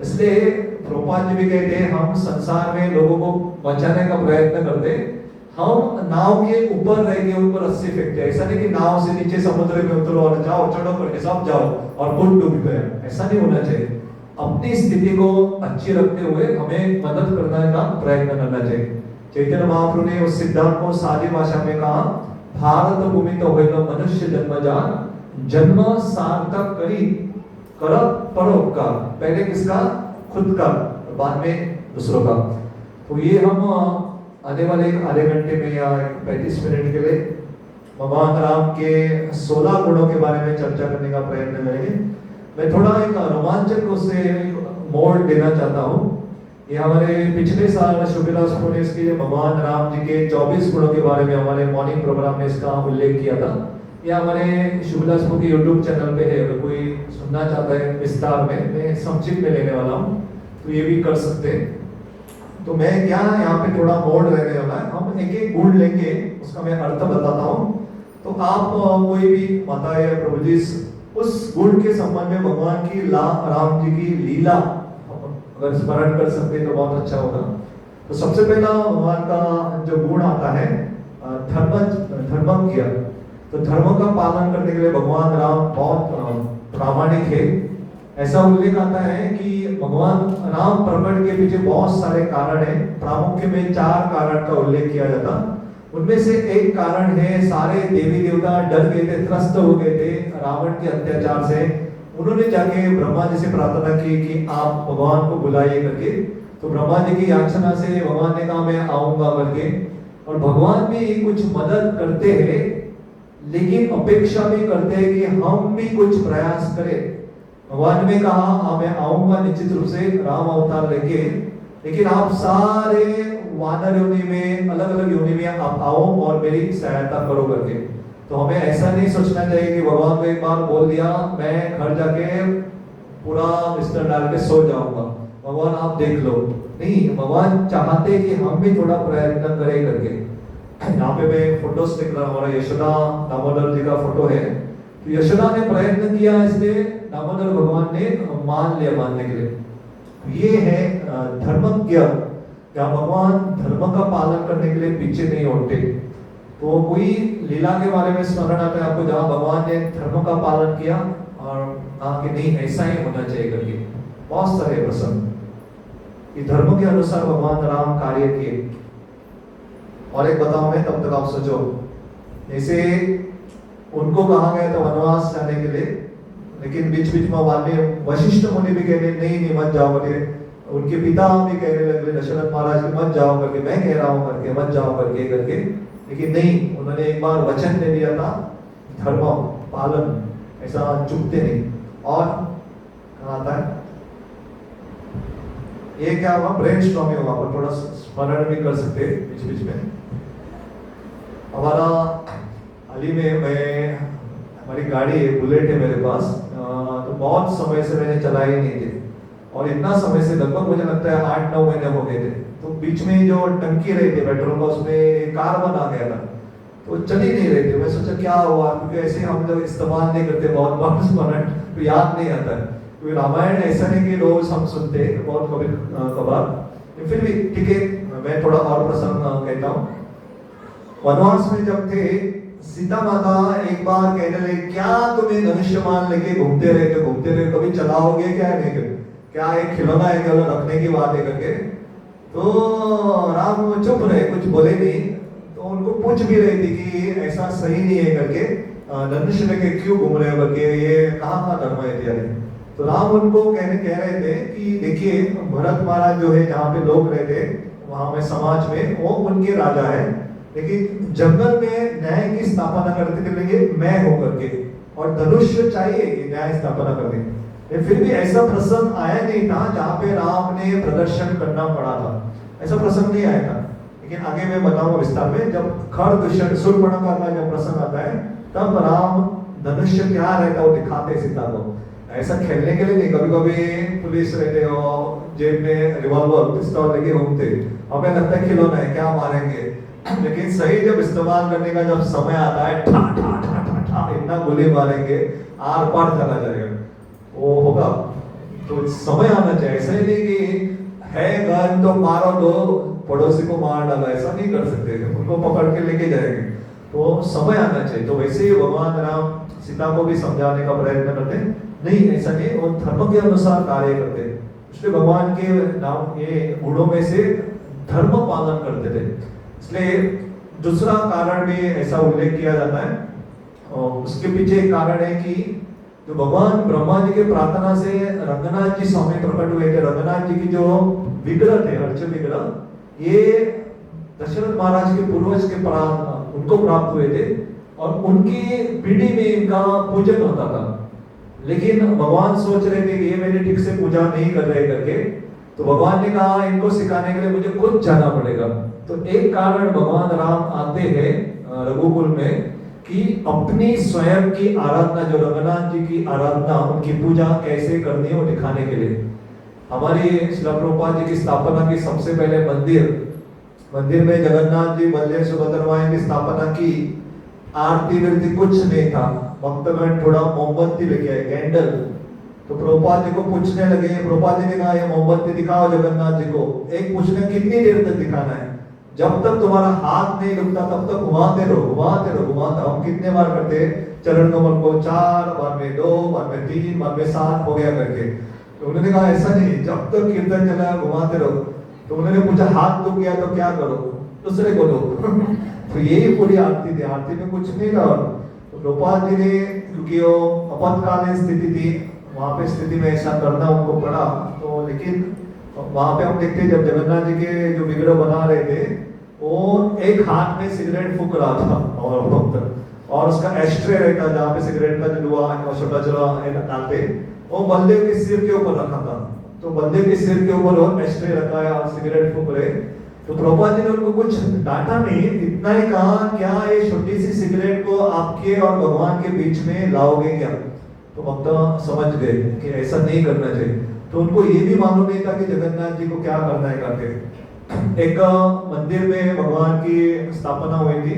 इसलिए प्रभुपाद जी भी कहते हैं हम संसार में लोगों को बचाने का प्रयत्न करते, हम नाव के ऊपर रह के ऊपर रस्सी फेंकते, ऐसा नहीं कि नाव से नीचे समुद्र में उतरो और जाओ चढ़ो करके सब जाओ और खुद डूब गए, ऐसा नहीं होना चाहिए। अपनी स्थिति को अच्छी रखते हुए हमें मदद करने का प्रयत्न करना चाहिए। चैतन्य महाप्रभु ने उस सिद्धांत को सादी भाषा में कहा, भारत भूमि तो होगा मनुष्य जन्मजान, जन्म सार्थक करी कर परोपकार। पहले किसका, खुद का, बाद में दूसरों का। तो ये हम आने वाले आधे घंटे में या 35 मिनट के लिए भगवान राम के 16 गुणों के बारे में चर्चा करने का प्रयत्न करेंगे। मैं थोड़ा एक रोमांचक उससे मोड़ देना चाहता हूँ। ये हमारे पिछले साल शुभिलास ने इसके भगवान राम जी के 24 गुणों के बारे में हमारे मॉर्निंग प्रोग्राम में इसका उल्लेख किया था। ये हमारे शुभिलास के यूट्यूब चैनल पे है, अगर कोई सुनना चाहता है विस्तार में, मैं संक्षिप्त में लेने वाला हूँ, तो ये भी कर सकते हैं। तो मैं क्या यहाँ पे थोड़ा मोड़ रहने वाला है, हम एक एक गुण लेंगे, उसका मैं अर्थ बताता हूँ, तो आप कोई भी माता या प्रभु जी उस गुण के संबंध में भगवान की राम जी की लीला अगर स्मरण कर सकते तो बहुत अच्छा होगा। तो सबसे पहला भगवान का जो गुण आता है धर्म किया, तो धर्म का पालन करने के लिए भगवान राम बहुत प्रामाणिक है। ऐसा उल्लेख आता है कि भगवान राम प्रकट के पीछे बहुत सारे कारण हैं, प्रामुख्य में 4 कारण का उल्लेख किया जाता। उनमें से एक कारण है, सारे देवी देवता डर गए थे, त्रस्त हो गए थे रावण के अत्याचार से। उन्होंने जाके ब्रह्मा जी से प्रार्थना की कि आप भगवान को बुलाइए करके। तो ब्रह्मा जी की याचना से भगवान ने कहा मैं आऊंगा करके, और भगवान भी कुछ मदद करते हैं, लेकिन अपेक्षा भी करते हैं कि हम भी कुछ प्रयास करें। भगवान ने कहा हाँ मैं आऊंगा निश्चित रूप से राम अवतार लेके, लेकिन आप सारे वानर योनि में, अलग अलग योनि में आप आओ और मेरी सहायता करो करके। तो हमें ऐसा नहीं सोचना चाहिए कि भगवान को एक बार बोल दिया मैं घर जाके पूरा बिस्तर डाल के सो जाऊंगा, भगवान आप देख लो। नहीं, भगवान चाहते कि हम भी थोड़ा प्रयत्न करें करके। यहाँ पे मैं फोटोज देख रहा हूँ, हमारा यशोदा दामोदर जी का फोटो है। तो यशोदा ने प्रयत्न किया, इसलिए दामोदर भगवान ने मान लिया मानने के लिए। ये है धर्मज्ञ, जहाँ भगवान धर्म का पालन करने के लिए पीछे नहीं हटते। तो कोई लीला के बारे में स्मरण आता है आपको जहाँ भगवान ने धर्म का पालन किया और कहा कि नहीं ऐसा ही होना चाहिए करके। बहुत सारे प्रसंग, धर्म के अनुसार भगवान राम कार्य किए। और एक बताऊं मैं, तब तक आप सोचो। जैसे उनको कहा गया था वनवास जाने के लिए, लेकिन बीच बीच में बाद में वशिष्ठ मुनि भी कह रहे नहीं नहीं मत जाओ करके, उनके पिता भी कहने लगे दशरथ महाराज की मत जाओ करके, मैं कह रहा हूँ करके मत जाओ करके करके, लेकिन नहीं, उन्होंने एक बार वचन दे दिया था, धर्म पालन, ऐसा चुपते नहीं। और कहा था ये क्या हुआ, ब्रेन स्टॉर्मिंग हुआ, पर थोड़ा स्मरण भी कर सकते बीच बीच में। हमारा हाल ही में हमारी गाड़ी है, बुलेट है मेरे पास, तो बहुत समय से मैंने चलाई नहीं थी, और इतना समय से लगभग मुझे लगता है 8-9 महीने हो गए थे। तो बीच में जो टंकी रही थी पेट्रोल का, उसमें कार्बन आ गया था, तो चल ही नहीं रही थी। मैं सोचा क्या हुआ, क्योंकि ऐसे हम जब इस्तेमाल नहीं करते बहुत बार स्मरण, तो याद नहीं आता है। क्योंकि रामायण ऐसा नहीं कि रोज हम सुनते, बहुत कभी कभार, फिर भी ठीक है। मैं थोड़ा और प्रसंग कहता हूँ। वनवास में जब थे, सीता माता एक बार कहने लगे, क्या तुम्हें धनुष्यमान लेके घूमते रहे, कभी चलाओगे क्या, नहीं क्या एक खिलौना है केवल रखने की बात है करके। तो राम चुप रहे, कुछ बोले नहीं। तो उनको पूछ भी रही थी कि ऐसा सही नहीं है करके, धनुष लेके क्यों घूम रहे हो करके, ये कहाँ का धर्म है इत्यादि। तो राम उनको कह रहे थे कि देखिए, भरत महाराज जो है, जहाँ पे लोग रहते वहां में समाज में, वो उनके राजा है, लेकिन जंगल में न्याय की स्थापना करते के लिए मैं हूं करके, और धनुष चाहिए न्याय स्थापना करने। फिर भी ऐसा प्रसंग आया नहीं था जहां पे राम ने प्रदर्शन करना पड़ा था, ऐसा प्रसंग नहीं आया था। लेकिन आगे मैं बताऊंगा विस्तार में, जब खर शूर्पणखा का जब प्रसंग आता है, तब राम धनुष्य क्या रहता है वो दिखाते सीता को। ऐसा खेलने के लिए नहीं, कभी कभी पुलिस रहते हो जेब में रिवॉल्वर पिस्तौल लेके घूमते, हमें लगता है खिलौना है क्या मारेंगे, लेकिन सही जब इस्तेमाल करने का जब समय आता है, ठा ठा ठा ठा ठा इतना गोली मारेंगे, आर पार चला जाएगा, वो होगा। तो समय आना चाहिए, ऐसा ही नहीं कि है गन तो मारो, दो पड़ोसी को मार डालो, ऐसा नहीं कर सकते, उनको पकड़ के लेके जाएंगे। तो समय आना चाहिए। तो वैसे ही भगवान राम सीता को भी समझाने का प्रयत्न करते, नहीं ऐसा नहीं, वो धर्म के अनुसार कार्य करते, इसलिए भगवान के नाम ये गुणों में से धर्म पालन करते थे। इसलिए दूसरा कारण भी ऐसा उल्लेख किया जाता है, और उसके पीछे एक कारण है कि जो भगवान ब्रह्मा जी के प्रार्थना से रंगनाथ जी स्वामी प्रकट हुए थे, रंगनाथ जी की जो विग्रह थे, अर्च विग्रह, ये दशरथ महाराज के पूर्वज के उनको प्राप्त हुए थे, और उनकी पीढ़ी में इनका पूजन होता था। लेकिन भगवान सोच रहे थे कि ये मेरी ठीक से पूजा नहीं कर रहे करके, तो भगवान ने कहा इनको सिखाने के लिए मुझे खुद जाना पड़ेगा। तो एक कारण भगवान राम आते हैं रघुकुल में कि अपनी स्वयं की आराधना, जो रघुनाथ जी की आराधना, उनकी पूजा कैसे करनी है वो दिखाने के लिए। हमारी श्रील प्रभुपाद जी की स्थापना की सबसे पहले मंदिर में जगन्नाथ जी, बलदेव, सुभद्रा की स्थापना की, आरती विरती कुछ नहीं था, भक्तगण थोड़ा मोमबत्ती लेके आए, कैंडल। तो प्रभुपाद जी को पूछने लगे, प्रभुपाद जी ने कहा ये मोमबत्ती दिखाओ जगन्नाथ जी को। एक पूछने कितनी देर तक दिखाना है, जब तक तुम्हारा हाथ नहीं रुकता तब तक घुमाते रहो। हम कितने बार करते, चरण कमल को 4 बार में 2 बार में 3 बार में 7 हो गया करके। तो उन्होंने कहा ऐसा नहीं, जब तक कीर्तन चला घुमाते रहो। तो उन्होंने पूछा हाथ दुख गया तो क्या करो, दूसरे को दो। तो यही पूरी आरती थी, आरती में कुछ नहीं था। तो प्रभुपाद जी ने, क्योंकि वो आपातकालीन स्थिति थी, वहां पे स्थिति में ऐसा करना उनको पड़ा। तो लेकिन वहां पे हम देखते जब जगन्नाथ जी के जो विग्रह बना रहे थे, वो एक हाथ में सिगरेट फूक रहा था, और उसका एस्ट्रे रहता जहाँ पे सिगरेट का जो धुआं छोटा छोटा डालते, वो बलदेव के सिर के ऊपर रखा था। तो बलदेव के सिर के ऊपर वो एस्ट्रे रखा है और सिगरेट फूक रहे। तो प्रभुपाद जी ने उनको कुछ डांटा नहीं, इतना ही कहा क्या ये छोटी सी सिगरेट को आपके और भगवान के बीच में लाओगे क्या। तो भक्त समझ गए कि ऐसा नहीं करना चाहिए। तो उनको ये भी मालूम नहीं था कि जगन्नाथ जी को क्या करना है करके। एक मंदिर में भगवान की स्थापना हुई थी,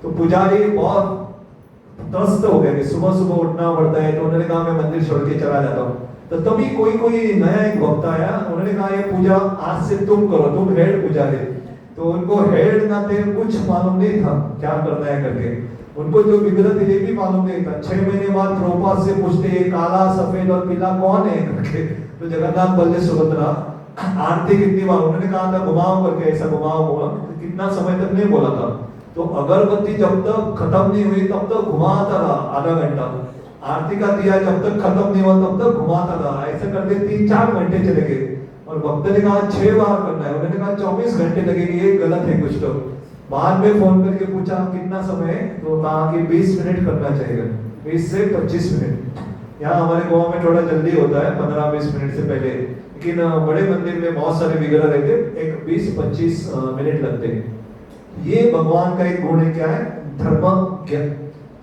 तो पुजारी बहुत त्रस्त हो गए कि सुबह सुबह उठना पड़ता है। तो उन्होंने कहा मैं मंदिर छोड़ के चला जाता हूँ। तो तभी कोई नया एक भक्त आया, उन्होंने कहा ये पूजा आज से तुम करो, तुम हेड पुजारी। तो उनको हेड ना थे, कुछ मालूम नहीं था क्या करना है करके। उनको जो विग्रह थे ये भी मालूम नहीं था। 6 महीने बाद प्रभुपाद से पूछते ये काला सफेद और पीला कौन है करके। तो जगन्नाथ, बलदेव, सुभद्रा, आरती कितनी बार उन्होंने कहा था घुमाओ करके, ऐसा घुमाओ घुमाओ, कितना समय तक नहीं बोला था। तो अगरबत्ती जब तक खत्म नहीं हुई तब तक घुमाता रहा आधा घंटा, आरती का दिया जब तक खत्म नहीं हुआ तब तक घुमाता रहा। ऐसे करते 3-4 घंटे चले गए। और भक्त ने कहा 6 बार करना है, उन्होंने कहा 24 घंटे लगेंगे, ये गलत है कुछ। तो बाद में फोन करके पूछा कितना समय है, तो कहा कि 20 मिनट करना चाहिए, 20 से 25 मिनट। यहाँ हमारे गांव में थोड़ा जल्दी होता है 15-20 मिनट से पहले, लेकिन बड़े मंदिर में बहुत सारे विग्रह रहते, एक 20-25 मिनट लगते हैं। ये भगवान का एक गुण है, क्या है? धर्मज्ञ,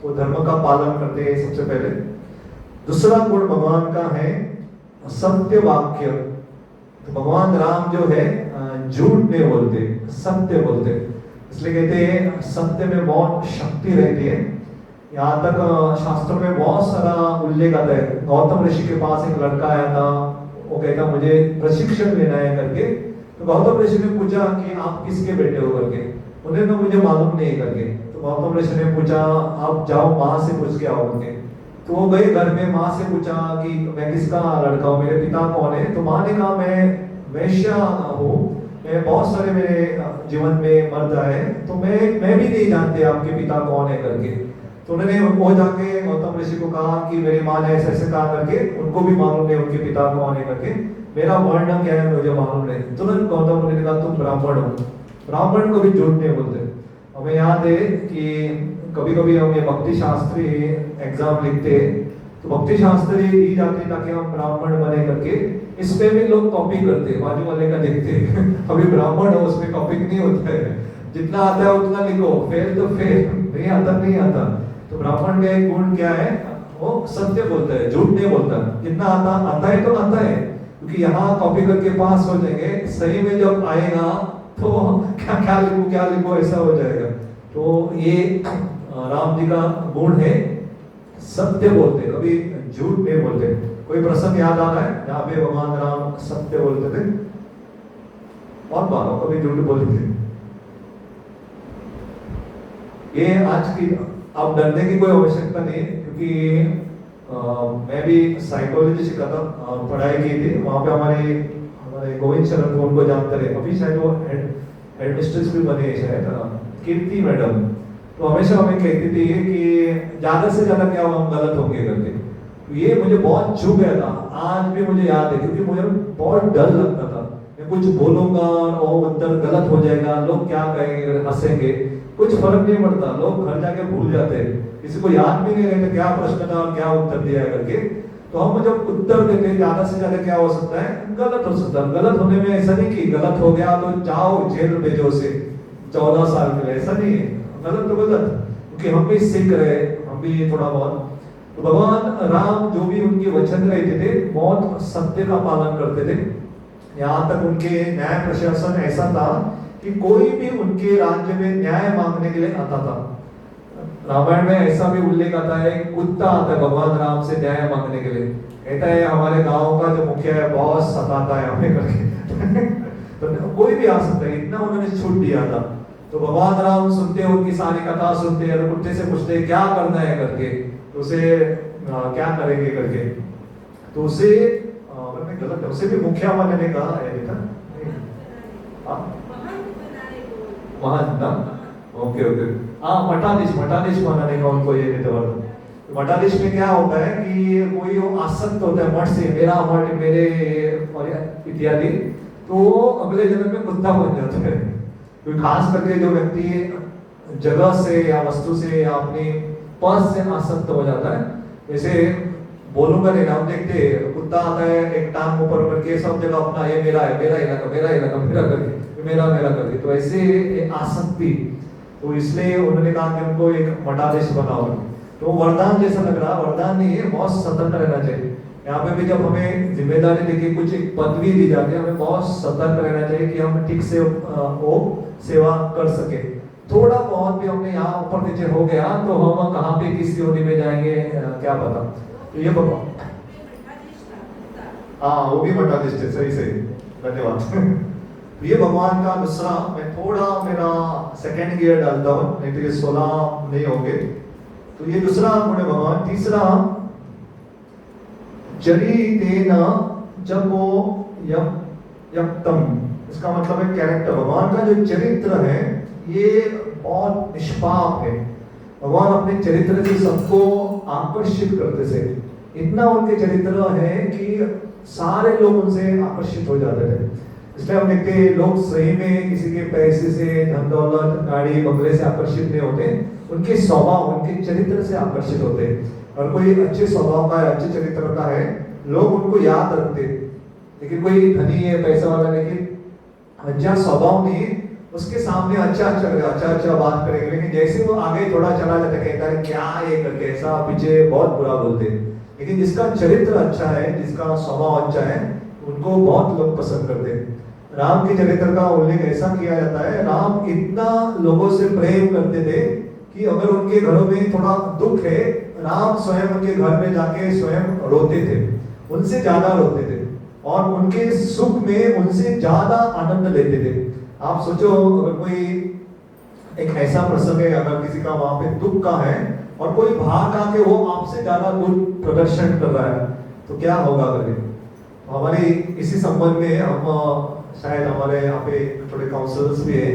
वो धर्म का पालन करते हैं सबसे पहले। दूसरा गुण भगवान का है सत्य वाक्य। तो भगवान राम जो है झूठ नहीं बोलते, सत्य बोलते, इसलिए कहते हैं सत्य में बहुत शक्ति रहती है। यहाँ तक शास्त्रों में बहुत सारा उल्लेख आता है। गौतम ऋषि के पास एक लड़का आया था, वो कहता मुझे प्रशिक्षण लेना है करके। तो गौतम ऋषि ने पूछा कि आप किसके बेटे हो करके, उन्हें तो मुझे मालूम नहीं करके। तो गौतम ऋषि ने पूछा आप जाओ माँ से पूछ के आओ करके। तो वो गए घर में, माँ से पूछा कि मैं किसका लड़का हूँ, मेरे पिता कौन है। तो माँ ने कहा मैं वैश्या हूँ, मैं बहुत सारे मेरे जीवन में मर्द आए, तो मैं भी नहीं जानते आपके पिता कौन है करके। तो उन्होंने वो जाके गौतम ऋषि को कहा कि मेरी माँ ने ऐसे ऐसे कहा करके, उनको भी मालूम नहीं उनके पिता कौन है करके, मेरा वर्ण क्या है मुझे मालूम नहीं। तुरंत गौतम मुनि ने कहा तुम ब्राह्मण हो। ब्राह्मण को भी झूठ नहीं बोलते। हमें याद है कि कभी कभी हम ये भक्ति शास्त्री एग्जाम लिखते हैं, तो भक्ति शास्त्री दी जाती है ताकि हम ब्राह्मण बने करके। इस पे भी लोग कॉपी करते हैं, बाजू वाले का देखते हैं अभी ब्राह्मण हो उसमें कॉपी नहीं होता है, जितना आता है उतना लिखो, फेल तो फेल, नहीं आता नहीं आता। तो ब्राह्मण का एक गुण क्या है, वो सत्य बोलता है, झूठ नहीं बोलता। जितना आता है तो आता है, क्योंकि यहाँ कॉपी करके पास हो जाएंगे, सही में जब आएगा तो क्या लिखो ऐसा हो जाएगा। तो ये राम जी का गुण है, सत्य बोलते, कभी झूठ नहीं बोलते। कोई प्रसंग याद आ रहा है जहाँ पे भगवान राम सत्य बोलते थे? और बार कभी झूठ बोलते थे? ये आज की, अब डरने की कोई आवश्यकता नहीं है, क्योंकि मैं भी साइकोलॉजी से पढ़ाई की थी। वहां पे हमारे गोविंद शरण को उनको जानते रहे, अभी शायद वो हेड मिस्ट्रेस भी बने शायद, कीर्ति मैडम। तो हमेशा हमें कहती थी कि ज्यादा से ज्यादा क्या हम गलत होंगे करके। तो ये मुझे बहुत छू गया था, आज भी मुझे याद है, क्योंकि मुझे बहुत डर लगता था मैं कुछ बोलूंगा और उत्तर गलत हो जाएगा, लोग क्या कहेंगे, हंसेंगे। कुछ फर्क नहीं पड़ता, लोग घर जाके भूल जाते हैं, किसी को याद भी नहीं रहता क्या प्रश्न था और क्या उत्तर दिया करके। तो हम जब उत्तर देते हैं ज्यादा से ज्यादा क्या हो सकता है, गलत हो सकता है। गलत होने में ऐसा नहीं कि गलत हो गया तो जाओ जेल भेजो से 14 साल के लिए, ऐसा नहीं है। गलत तो गलत, क्योंकि हम भी सीख रहे, हम भी थोड़ा बहुत। तो भगवान राम जो भी उनके वचन रहते थे बहुत सत्य का पालन करते थे। यहाँ तक उनके न्याय प्रशासन ऐसा था कि कोई भी उनके राज्य में न्याय मांगने के लिए आता था। रामायण में ऐसा भी उल्लेख आता है, कुत्ता आता है भगवान राम से न्याय मांगने के लिए, कहता है हमारे गांव का जो मुखिया है बहुत सताता है हमें करके तो कोई भी आ सकता है, इतना उन्होंने छूट दिया था। तो भगवान राम सुनते, उनकी सारी कथा सुनते और कुत्ते से पूछते क्या करना है करके, तो उसे क्या करेंगे करके, तो उसे गलत है, उसे भी मुखिया बनाने का है था महंत ना, ओके ओके, हाँ मठाधीश बनाने का उनको ये देते वर्ग। मठाधीश में क्या होता है कि कोई वो आसक्त होता है मठ से, मेरा मठ मेरे और इत्यादि, तो अगले जन्म में कुत्ता बन जाता है। तो खास करके जो व्यक्ति जगह से या वस्तु से या अपने पद से आसक्त हो जाता है, जैसे बोलूंगा नहीं, हम देखते कुत्ता आता है एक टांग ऊपर करके सब जगह अपना ये मेरा है, मेरा इलाका मेरा करके, मेरा करके, तो ऐसे आसक्ति। तो इसलिए उन्होंने कहा कि उनको एक मठाधीश बनाओ। तो वरदान जैसा लग रहा, वरदान नहीं है, बहुत सतर्क रहना चाहिए। यहाँ पे भी जब हमें जिम्मेदारी देके कुछ एक पदवी दी जाती है, हमें बहुत सतर्क रहना चाहिए कि हम ठीक से वो सेवा कर सके। थोड़ा बहुत भी हमने यहाँ ऊपर नीचे हो गया तो हम कहाँ पे किस योनि में जाएंगे क्या पता। तो ये बताओ, हाँ वो भी मठाधीश थे, सही धन्यवाद ये भगवान का दूसरा, मैं थोड़ा मेरा सेकंड गियर डालता हूँ, नहीं तो ये 16 नहीं होंगे। तो ये दूसरा गुण है भगवान। तीसरा, जरी देना, जब वो यक्तम, इसका मतलब है कैरेक्टर। भगवान का जो चरित्र है ये बहुत निष्पाप है। भगवान अपने चरित्र से सबको आकर्षित करते थे। इतना उनके चरित्र है कि सारे लोग उनसे आकर्षित हो जाते थे। इसलिए हम देखते हैं लोग सही में किसी के पैसे से, धन दौलत, गाड़ी बंगले से आकर्षित नहीं होते, उनके स्वभाव, उनके चरित्र से आकर्षित होते हैं। और कोई अच्छे स्वभाव का है, अच्छे चरित्र का है, लोग उनको याद रखते। लेकिन कोई धनी है, पैसा वाला, लेकिन अच्छा स्वभाव नहीं, उसके सामने अच्छा बात करेंगे, लेकिन जैसे वो आगे थोड़ा चला जाता है, कहता है क्या ये करके, ऐसा पीछे बहुत बुरा बोलते। लेकिन जिसका चरित्र अच्छा है, जिसका स्वभाव अच्छा है, उनको बहुत लोग पसंद करते हैं। राम के चरित्र का उल्लेख ऐसा किया जाता है, राम इतना लोगों से प्रेम करते थे कि अगर उनके घरों में थोड़ा दुख है, राम स्वयं उनके घर में जाके स्वयं रोते थे, उनसे ज्यादा रोते थे, और उनके सुख में उनसे ज्यादा आनंद लेते थे। आप सोचो, अगर कोई एक ऐसा प्रसंग है, अगर किसी का वहां पे दुख का है और कोई भाग आके वो आपसे ज्यादा दुख प्रदर्शन कर रहा है, तो क्या होगा करके। हमारे इसी संबंध में हम शायद हमारे यहाँ पे थोड़े काउंसलर्स भी है,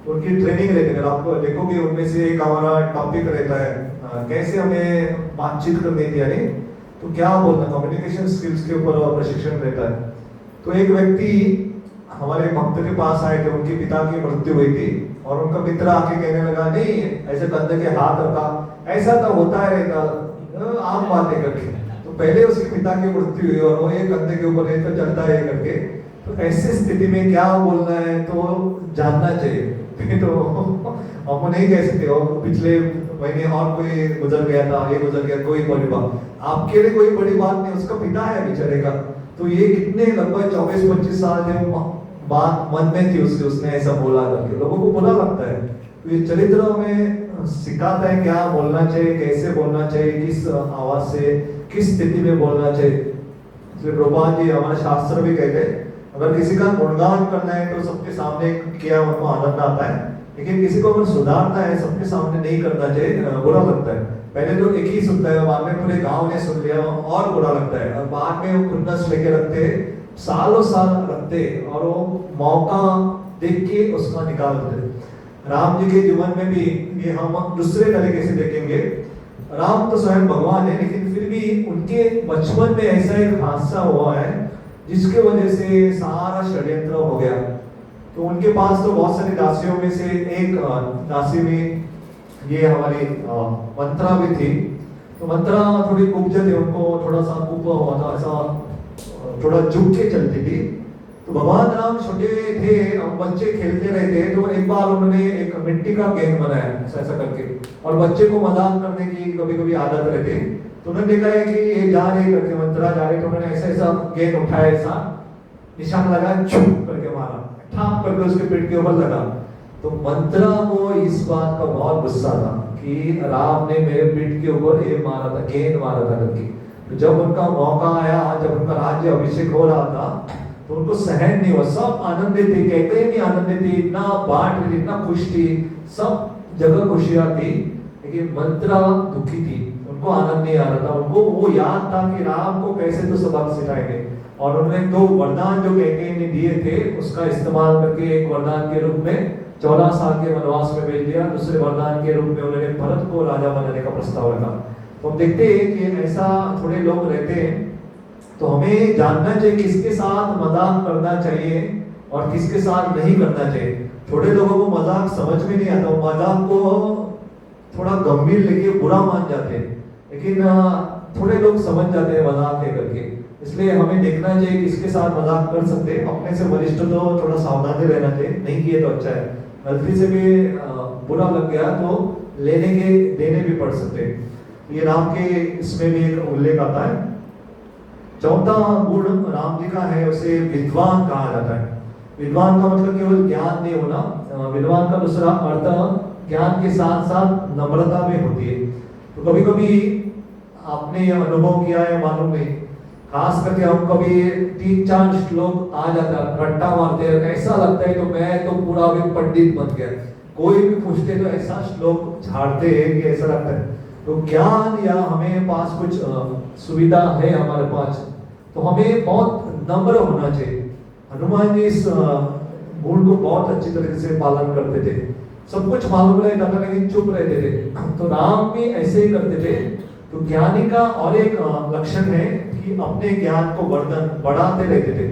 उनकी ट्रेनिंग रहती है। आप देखोगे उनमें से एक हमारा टॉपिक रहता है कैसे हमें बातचीत करनी थी, यानी तो क्या बोलना, कम्युनिकेशन स्किल्स के ऊपर प्रशिक्षण रहता है। तो एक व्यक्ति हमारे भक्त के पास आए थे, उनके पिता की मृत्यु हुई थी, और उनका मित्र आके कहने लगा, नहीं ऐसे कंधे के हाथ रखा, ऐसा तो होता है रहता, आम बातें करके। तो पहले उसके पिता की मृत्यु हुई और वो एक कंधे के ऊपर तो चलता है करके। तो ऐसी स्थिति में क्या बोलना है तो जानना चाहिए। तो हम नहीं कह सकते और पिछले महीने और कोई गुजर गया था, ये गुजर गया, कोई बड़ी बात आपके लिए कोई बड़ी बात नहीं, उसका पिता है बेचारे का। तो ये कितने लगभग 24-25 साल थे, बात मन में थी उसके, उसने ऐसा बोला करके लोगों को बुरा लगता है। तो ये चरित्र में सिखाता है क्या बोलना चाहिए, कैसे बोलना चाहिए, किस आवाज से, किस स्थिति में बोलना चाहिए। इसलिए प्रभुपाद जी हमारे शास्त्र भी कहते हैं, अगर किसी का गुणगान करना है तो सबके सामने किया उनको आनंद आता है, लेकिन किसी को अगर सुधारना है सबके सामने नहीं करना चाहिए, बुरा लगता है। पहले तो एक ही सुनता है, बाद में पूरे गांव ने सुन लिया और बुरा लगता है, और बाद में वो खुन्नस लेके रखते, सालों साल रखते, और वो मौका देख के उसका निकाल देते। राम जी के जीवन में भी ये हम दूसरे तरीके से देखेंगे। राम तो स्वयं भगवान है, लेकिन फिर भी उनके बचपन में ऐसा एक हादसा हुआ है जिसके वजह से सारा षड्यंत्र हो गया। तो उनके पास तो बहुत सारी दासियों में से एक दासी में ये हमारी मंत्रा भी थी। तो मंत्रा थोड़ी कुब्ज थी, उनको थोड़ा सा कुप हुआ था, ऐसा थोड़ा झुक के चलती थी। तो भगवान राम छोटे थे, बच्चे खेलते रहते, तो एक बार उन्होंने एक मिट्टी का गेंद बनाया ऐसा ऐसा करके, और बच्चे को मजाक करने की कभी कभी आदत रहती। तो उन्होंने देखा है कि ये जा रही करके, मंत्रा जा रही, तो उन्होंने ऐसा ऐसा गेंद उठाया, ऐसा निशान लगा, छुप करके मारा, ठाप करके उसके पेट के ऊपर लगा। तो मंत्रा को इस बात का बहुत गुस्सा था कि राम ने मेरे पीठ के ऊपर ये मारा था, गेंद मारा था करके। तो जब उनका मौका आया, जब उनका राज्य अभिषेक हो रहा था, तो उनको सहन नहीं हुआ। सब आनंदित थे, कहते ही नहीं आनंदित थी, इतना बांट रही थी, इतना खुश थी, सब जगह खुशियां थी, लेकिन मंत्रा दुखी थी, उनको आनंद नहीं आ रहा था। उनको वो याद था कि राम को कैसे तो सबक सिखाएंगे, और उन्होंने दो वरदान जो कैकेयी ने दिए थे उसका इस्तेमाल करके एक वरदान के रूप में 14 साल के वनवास में भेज दिया, दूसरे वरदान के रूप में उन्होंने भरत को राजा बनाने का प्रस्ताव रखा। तो हम देखते हैं कि ऐसा थोड़े लोग रहते हैं। तो हमें जानना चाहिए किसके साथ मजाक करना चाहिए और किसके साथ नहीं करना चाहिए। थोड़े लोगों को मजाक समझ में नहीं आता, वो मजाक को थोड़ा गंभीर लेके बुरा मान जाते हैं, लेकिन थोड़े लोग समझ जाते हैं मजाक है करके। इसलिए हमें देखना चाहिए किसके साथ मजाक कर सकते हैं। अपने से वरिष्ठ तो थोड़ा सावधानी रहना चाहिए, नहीं किए तो अच्छा है, गलती से भी बुरा लग गया तो देने भी पड़ सकते हैं। ये राम के इसमें भी एक उल्लेख आता है। चौथा गुण राम जी का है, उसे विद्वान कहा जाता है। विद्वान का मतलब केवल ज्ञान नहीं होना, विद्वान का दूसरा अर्थ ज्ञान के साथ साथ नम्रता भी होती है। तो कभी कभी आपने यह अनुभव किया है मालूम नहीं, खास करके हम कभी 3-4 श्लोक आ जाता है, रट्टा मारते हैं, ऐसा लगता है तो मैं तो पूरा भी पंडित बन गया। कोई भी पूछते तो ऐसा श्लोक झाड़ते हैं कि ऐसा लगता है। तो ज्ञान या हमें पास कुछ सुविधा है हमारे पास, तो हमें बहुत नम्र होना चाहिए। हनुमान जी इस गुण को बहुत अच्छी तरीके से पालन करते थे। सब कुछ मालूम रहता था लेकिन चुप रहते थे। तो राम भी ऐसे ही करते थे। तो ज्ञानी का और एक लक्षण है कि अपने ज्ञान को वर्धन बढ़ाते रहते थे।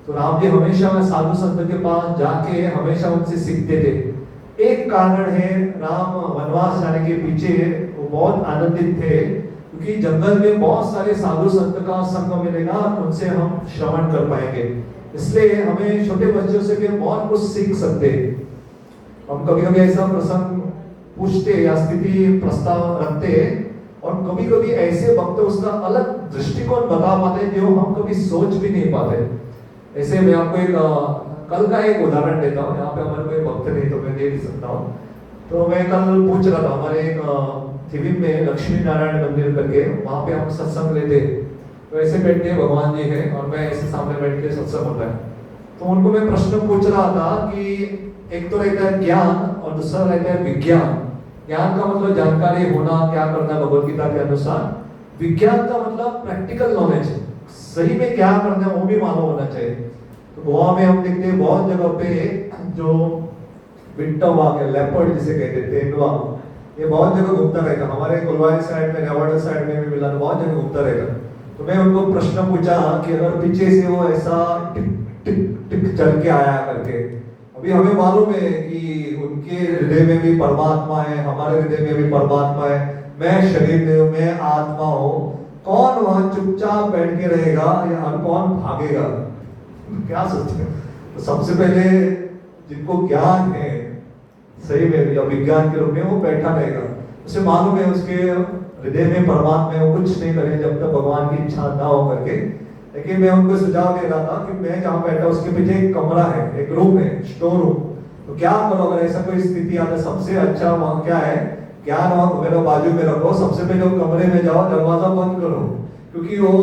तो राम जी हमेशा साधु संत के पास जाके हमेशा उनसे सीखते थे। एक कारण है, राम वनवास जाने के पीछे वो बहुत आनंदित थे क्योंकि जंगल में बहुत सारे साधु संत का संग मिलेगा, उनसे हम श्रवण कर पाएंगे। इसलिए हमें छोटे बच्चों से भी बहुत कुछ सीख सकते हैं। हम कभी कभी ऐसा प्रसंग पूछते या स्थिति प्रस्ताव रखते हैं और कभी कभी ऐसे वक्त उसका अलग दृष्टिकोण बता पाते जो हम कभी सोच भी नहीं पाते। ऐसे मैं आपको एक कल का एक उदाहरण देता हूँ। यहाँ पे हमारे कोई वक्त नहीं तो मैं दे भी सकता हूँ। तो मैं कल पूछ रहा था, हमारे एक थिविम में लक्ष्मी नारायण मंदिर करके, वहाँ पे हम सत्संग लेते। तो ऐसे बैठते भगवान जी है और मैं ऐसे सामने बैठ के सत्संग होता है। तो उनको मैं प्रश्न पूछ रहा था कि एक तो रहता है ज्ञान और दूसरा रहता है विज्ञान। ज्ञान का मतलब जानकारी होना, क्या करना भगवत गीता के अनुसार। विज्ञान का मतलब प्रैक्टिकल नॉलेज, सही में क्या करना है वो भी मालूम होना चाहिए। तो गोवा में हम देखते हैं बहुत जगह पे जो विंटर वॉक है, लेपर्ड जिसे कहते हैं, तेंदुआ, ये बहुत जगह घूमता रहता। हमारे कोलवारी साइड में, नेवाड़ा साइड में भी मिला, तो बहुत जगह घूमता रहता। तो मैं उनको प्रश्न पूछा कि अगर पीछे से वो ऐसा टिक टिक टिक चल के आया करके, अभी हमें मालूम है कि उनके हृदय में भी परमात्मा है, हमारे हृदय में भी परमात्मा है, मैं शरीर में हूं, मैं आत्मा हूं, कौन वहां चुपचाप बैठ के रहेगा या कौन भागेगा? क्या सोचते हैं? तो सबसे पहले जिनको ज्ञान है सही में या विज्ञान के रूप में, वो बैठा रहेगा। उसे मालूम है उसके हृदय में परमात्मा है, वो कुछ नहीं करे जब तक भगवान की इच्छा ना हो करके। लेकिन मैं उनको सुझाव दे रहा था कि मैं जहाँ बैठा उसके पीछे एक कमरा है, एक रूम है, स्टोर रूम। तो क्या करो अगर ऐसा कोई स्थिति आता, सबसे अच्छा वहां क्या है, ज्ञान वहां मेरे बाजू में रखो, सबसे पहले वो कमरे में जाओ, दरवाजा बंद करो, क्योंकि वो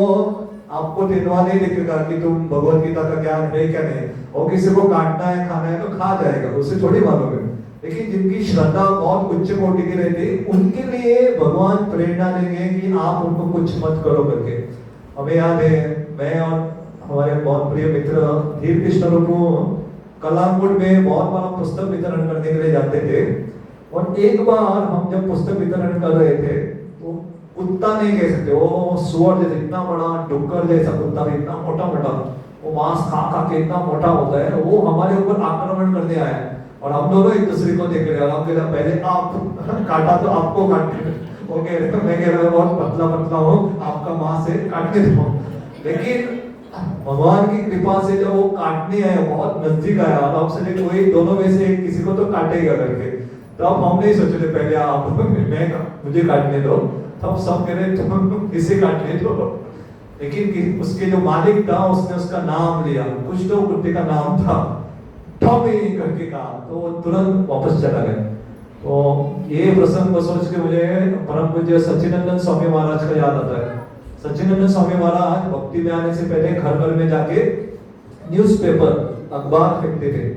आपको तेंदुआ नहीं दिखेगा कि तुम भगवत गीता का ज्ञान है क्या नहीं। और किसी को काटना है, खाना है तो खा जाएगा, उसे थोड़ी मालूम है। लेकिन जिनकी श्रद्धा बहुत उच्च कोटि की रहती है, उनके लिए भगवान प्रेरणा देंगे कि आप उनको कुछ मत करो करके। हमें याद है, मैं और हमारे बहुत प्रिय मित्र धीर कृष्ण रूपू कलामपुर में बहुत बार पुस्तक वितरण करने के लिए जाते थे। और एक बार हम जब पुस्तक वितरण कर रहे थे तो कुत्ता नहीं कह सकते, वो सुअर जैसे इतना बड़ा, डुक्कर जैसा कुत्ता, इतना मोटा मोटा, वो मांस खा खा के इतना मोटा होता है, वो हमारे ऊपर आक्रमण करने आया। और हम दोनों एक दूसरे को देख रहे हैं। हम कह रहे पहले आप काटा तो आपको काटने, वो कह रहे मैं कह रहा बहुत पतला पतला हूँ, आपका मांस है काटने दो। लेकिन भगवान की कृपा से जब वो काटने आया, बहुत नजदीक आया, और हमसे कोई दोनों में से किसी को तो काटेगा करके, तब हम नहीं सोचे थे पहले आप मैं मुझे काटने दो, तब सब कह रहे तुम इसे काटने दो। लेकिन उसके जो मालिक था उसने उसका नाम लिया, कुछ तो कुत्ते का नाम था, टॉमी करके कहा, तो वो तुरंत वापस चला गया। तो ये प्रसंग को सोच के मुझे परम पूज्य सच्चिदानंद स्वामी महाराज का याद आता है। सच्चिदानंद स्वामी महाराज भक्ति में आने से पहले घर घर में जाके न्यूज़पेपर, अखबार फेंकते थे।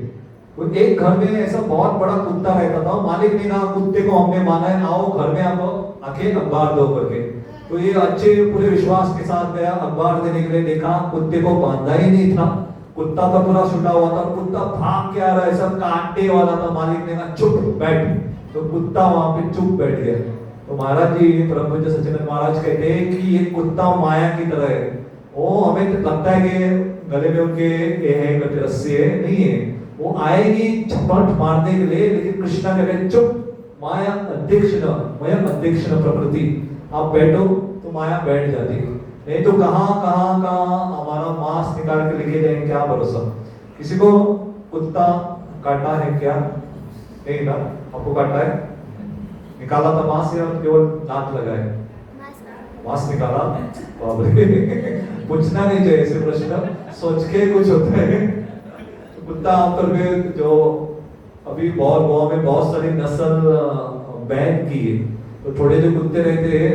तो एक घर में ऐसा बहुत बड़ा कुत्ता रहता था, मालिक ने कहा कुत्ते को हमने माना है, आओ घर में आपको आके अखबार दो करके। तो ये अच्छे पूरे विश्वास के साथ गया अखबार देने के लिए, देखा कुत्ते को बांधा ही नहीं था, कुत्ता तो पूरा छुटा हुआ था, कुत्ता भाग के आ रहा है, सब काटने वाला था। मालिक ने कहा चुप बैठ, तो कुत्ता वहां पे चुप बैठ गया। तो महाराज जी परम पूज्य सच्चिदानंद महाराज कहते हैं कि ये कुत्ता माया की तरह है, वो हमें लगता है कि गले में उनके ये है करके रस्सी है, नहीं है, वो आएगी झपट मारने के लिए। लेकिन कृष्णा कह रहे चुप, माया अध्यक्षण, माया अध्यक्षण प्रकृति, आप बैठो तो माया बैठ जाती है। नहीं तो कहां हमारा मांस निकाल के लेके जाएंगे, क्या भरोसा। किसी को कुत्ता काटा है क्या? नहीं ना, आपको काटा है? निकाला था मांस या केवल दांत लगाए? मांस निकाला। पूछना नहीं चाहिए ऐसे प्रश्न, सोच के कुछ होता है। कुत्ता आमतौर पे जो अभी बहुत गोवा में बहुत सारी नस्ल बैन की है, तो थोड़े जो कुत्ते रहते हैं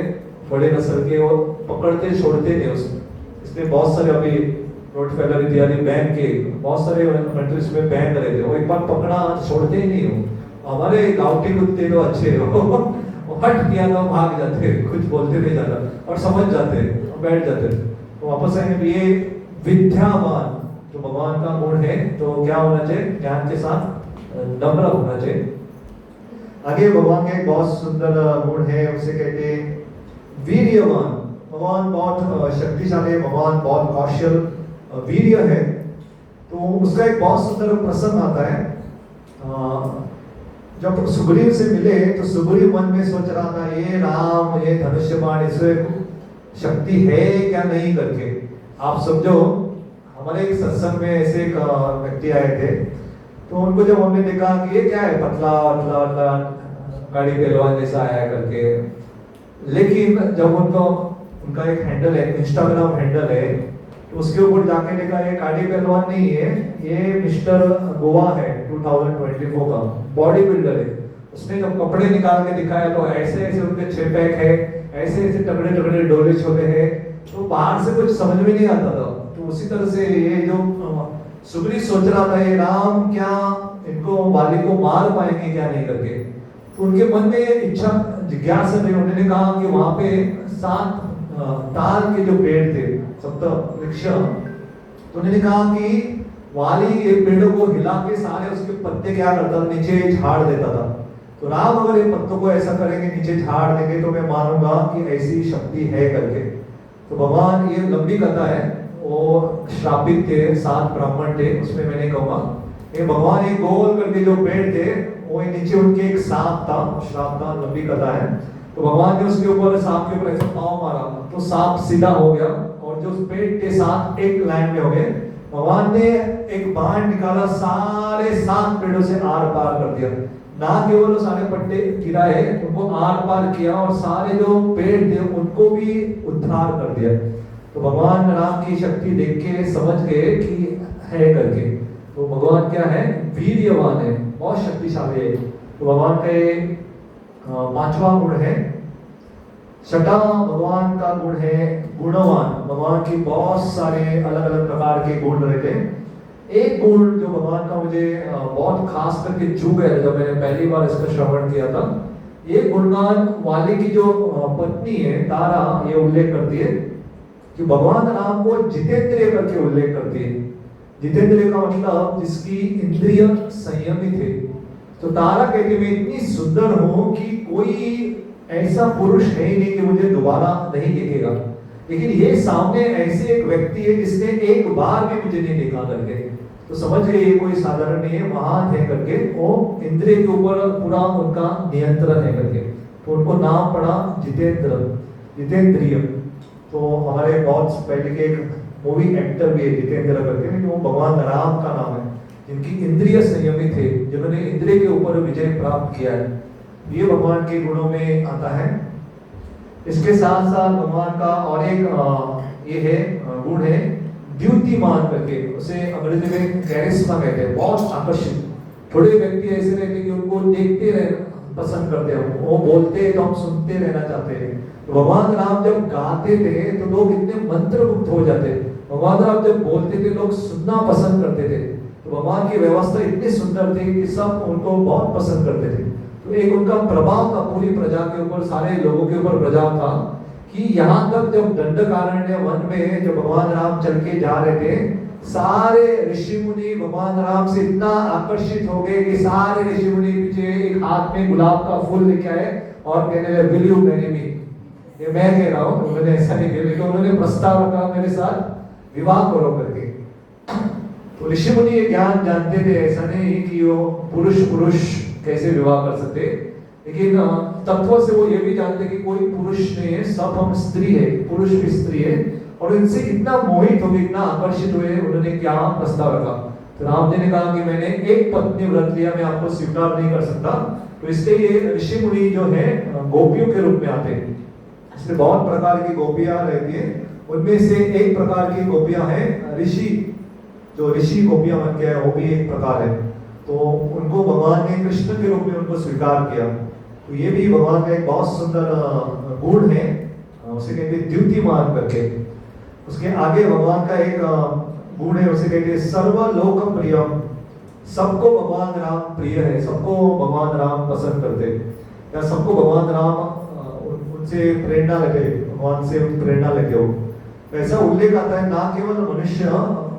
बड़े नस्ल के, वो पकड़ते छोड़ते नहीं उसमें, इसलिए बहुत सारे अभी रोटफेलर इत्यादि बैन के, बहुत सारे कंट्रीज में बैन रहते हैं, वो एक बार पकड़ा छोड़ते ही नहीं हो। हमारे गांवटी कुत्ते तो अच्छे हो, हट किया तो भाग जाते, कुछ बोलते नहीं ज्यादा और समझ जाते और बैठ जाते। तो वापस आएंगे, ये विद्यावान जो भगवान का गुण है, तो क्या होना चाहिए? ज्ञान के साथ नम्र होना चाहिए। आगे भगवान का एक बहुत सुंदर गुण है, उसे कहते हैं वीर्यवान। भगवान बहुत शक्तिशाली है, भगवान बहुत कौशल वीर्य है। तो उसका एक बहुत सुंदर प्रसंग आता है। जब सुग्रीव से मिले तो सुग्रीव मन में सोच रहा था, ये राम, ये धनुष्य बाण, इसमें शक्ति है क्या नहीं करके। आप समझो, हमारे एक सत्संग में ऐसे एक व्यक्ति आए थे, तो उनको जब हमने देखा कि ये क्या है, पतला पतला पतला गाड़ी पहलवान जैसा आया करके, लेकिन जब उनका एक हैंडल है, इंस्टाग्राम हैंडल है, तो उसके ऊपर जाके देखा ये गाड़ी पहलवान नहीं है, ये मिस्टर गोवा है 2024 का बॉडी बिल्डर है। उसने जब कपड़े निकाल के दिखाया तो ऐसे ऐसे उनके 6 पैक है, ऐसे ऐसे तगड़े तगड़े डोले छोले हैं, तो बाहर से कुछ समझ में नहीं आता था। तो उसी तरह से ये जो सुग्रीव सोच रहा था, ये राम क्या इनको वाली को मार पाएंगे क्या नहीं करके। तो उनके मन में इच्छा जिज्ञासा थी। उन्होंने कहा कि वहां पे 7 ताल के जो पेड़ थे, सप्त वृक्ष, तो उन्होंने कहा कि वाली ये पेड़ों को हिला के सारे उसके पत्ते क्या करता था, नीचे झाड़ देता था। तो राम अगर ये पत्तों को ऐसा करेंगे, नीचे झाड़ देंगे, तो मैं मानूंगा कि ऐसी शक्ति है करके। तो भगवान, ये लंबी कथा है, वो श्रापित थे, 7 ब्राह्मण थे, उसमें मैंने कहूँगा ये भगवान एक गोल करके जो पेड़ थे, वो नीचे उनके एक सांप था, श्राप था, लंबी कथा है। तो भगवान ने उसके ऊपर, सांप के ऊपर ऐसा पाँव मारा, तो सांप सीधा हो गया और जो पेड़ के 7 एक लाइन में हो गए। भगवान ने एक बाण निकाला, सारे 7 पेड़ों से आर पार कर दिया। ना केवल सारे पट्टे गिराए, उनको आर पार किया और सारे जो पेड़ थे उनको भी उद्धार कर दिया। तो भगवान राम की शक्ति देख के समझ गए कि है करके। तो भगवान क्या है? वीर्यवान है, बहुत शक्तिशाली है। तो भगवान का ये 5वां गुण है। 6वां भगवान का गुण है गुणवान। भगवान की बहुत सारे अलग अलग प्रकार के गुण रहते हैं। एक गुण जो भगवान का मुझे बहुत खास करके छू गया जब मैंने पहली बार इसका श्रवण किया था, ये गुणगान वाली की जो पत्नी है तारा, ये उल्लेख करती है कि भगवान राम को जितेंद्रिय करके उल्लेख करती है। जितेंद्रिय का मतलब जिसकी इंद्रिय संयमित है। तो तारा कहती है, मैं इतनी सुंदर हूं कि कोई ऐसा पुरुष है ही नहीं कि मुझे दोबारा नहीं देखेगा, लेकिन ये सामने ऐसे एक व्यक्ति है जिसने एक बार भी मुझे नहीं देखा करके। तो समझ गए ये कोई साधारण नहीं है, महान है करके। वो इंद्रिय के ऊपर पूरा उनका नियंत्रण है करके, तो उनको नाम पड़ा जितेंद्र, जितेंद्रिय। तो हमारे बहुत पहले के एक मूवी एक्टर भी है जितेंद्र करके, वो भगवान राम का नाम है, जिनकी इंद्रिय संयमित थे, जिन्होंने इंद्रिय के ऊपर विजय प्राप्त किया है। ये भगवान के गुणों में आता है। इसके साथ साथ भगवान का और एक ये है गुण है द्युतिमान करके, उसे अंग्रेजी में कैरिस्मा कहते हैं, बहुत आकर्षित। थोड़े व्यक्ति ऐसे रहते हैं कि उनको देखते रहना पसंद करते हैं, वो बोलते हैं तो हम सुनते रहना चाहते हैं। तो भगवान राम जब गाते थे तो लोग इतने मंत्रमुग्ध हो जाते। भगवान राम जब बोलते थे लोग सुनना पसंद करते थे। तो भगवान की व्यवस्था इतनी सुंदर थी कि सब उनको बहुत पसंद करते थे। तो एक उनका प्रभाव था पूरी प्रजा के ऊपर, सारे लोगों के ऊपर प्रभाव था कि यहाँ तक जब दंडकारण्य वन में जब भगवान राम चल के जा रहे थे, सारे ऋषि मुनि भगवान राम से इतना आकर्षित हो गए कि सारे ऋषि मुनि पीछे एक हाथ में गुलाब का फूल लेके आए और कहने लगे विल यू मैरी मी। ये मैं कह रहा हूँ, उन्होंने ऐसा नहीं किया, लेकिन उन्होंने प्रस्ताव रखा मेरे साथ विवाह करो करके। तो ऋषि मुनि ये ज्ञान जानते थे, ऐसा नहीं कि वो पुरुष पुरुष कैसे विवाह कर सकते, लेकिन तत्व से वो ये भी जानते कि कोई पुरुष नहीं है, सब हम स्त्री है, पुरुष भी स्त्री है। और इनसे इतना मोहित हो गए, इतना आकर्षित हुए, उन्होंने क्या प्रस्ताव रखा। तो राम जी ने कहा कि मैंने एक पत्नी व्रत लिया, मैं आपको स्वीकार नहीं कर सकता। तो इसलिए ये ऋषि मुनि जो है गोपियों के रूप में आते हैं। इसमें बहुत प्रकार की गोपियां रहती है, उनमें से एक प्रकार की गोपियां हैं ऋषि, जो ऋषि गोपियां बन गया वो भी एक प्रकार है। तो उनको भगवान ने कृष्ण के रूप में उनको स्वीकार किया। तो ये भी भगवान का एक बहुत सुंदर गुण है, उसे कहते हैं द्युतिमान करके। उसके आगे भगवान का एक गुण है, उसे कहते हैं सर्वलोक प्रियम। सबको भगवान राम प्रिय है, सबको भगवान राम पसंद करते हैं, या सबको भगवान राम उनसे प्रेरणा लेते, भगवान से प्रेरणा लेते हो। ऐसा उल्लेख आता है ना केवल मनुष्य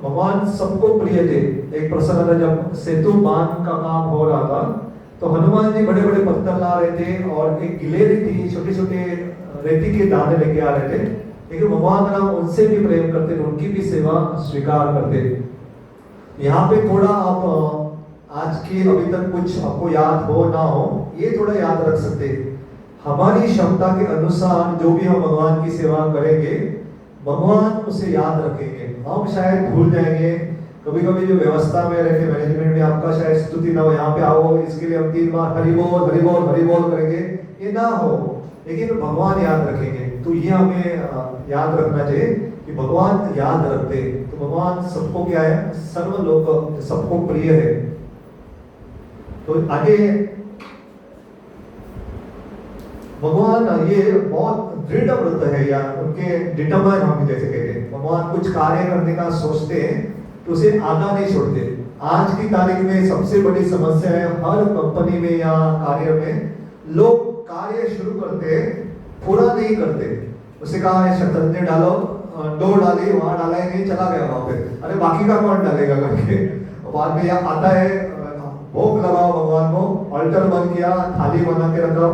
भगवान सबको प्रिय थे। एक प्रसंग था जब सेतु बांध का काम हो रहा था, तो हनुमान जी बड़े बड़े पत्थर ला रहे थे और एक गिलेरी थी, छोटे छोटे रेती के दाने लेके आ रहे थे, लेकिन भगवान राम उनसे भी प्रेम करते थे, उनकी भी सेवा स्वीकार करते। यहाँ पे थोड़ा आप आज के अभी तक कुछ आपको याद हो ना हो, ये थोड़ा याद रख सकते हैं। हमारी क्षमता के अनुसार जो भी हम भगवान की सेवा करेंगे, भगवान उसे याद रखेंगे। हम शायद भूल जाएंगे, कभी कभी जो व्यवस्था में रहते मैनेजमेंट में आपका शायद स्तुति ना हो, यहाँ पे आओ इसके लिए हम 3 बार हरि बोल हरि बोल हरि बोल करेंगे, ये ना हो, लेकिन भगवान याद रखेंगे। तो ये हमें याद रखना चाहिए कि भगवान याद रखते। तो भगवान सबको क्या है, सर्व लोग सबको प्रिय है। तो आगे भगवान ये बहुत दृढ़ व्रत है, या उनके डिटरमाइन हम जैसे कहते हैं, भगवान कुछ कार्य करने का सोचते हैं तो उसे आधा नहीं छोड़ते। आज की तारीख में सबसे बड़ी समस्या है, हर कंपनी में या कार्य में लोग कार्य शुरू करते पूरा नहीं करते। उसे कहा है शतरंज डालो, 2 डाली, वहां डाला ही नहीं, चला गया वहां पे, अरे बाकी का कौन डालेगा करके। बाद में यह आता है, भोग लगाओ भगवान को, अल्टर बन किया, थाली बना के रखा,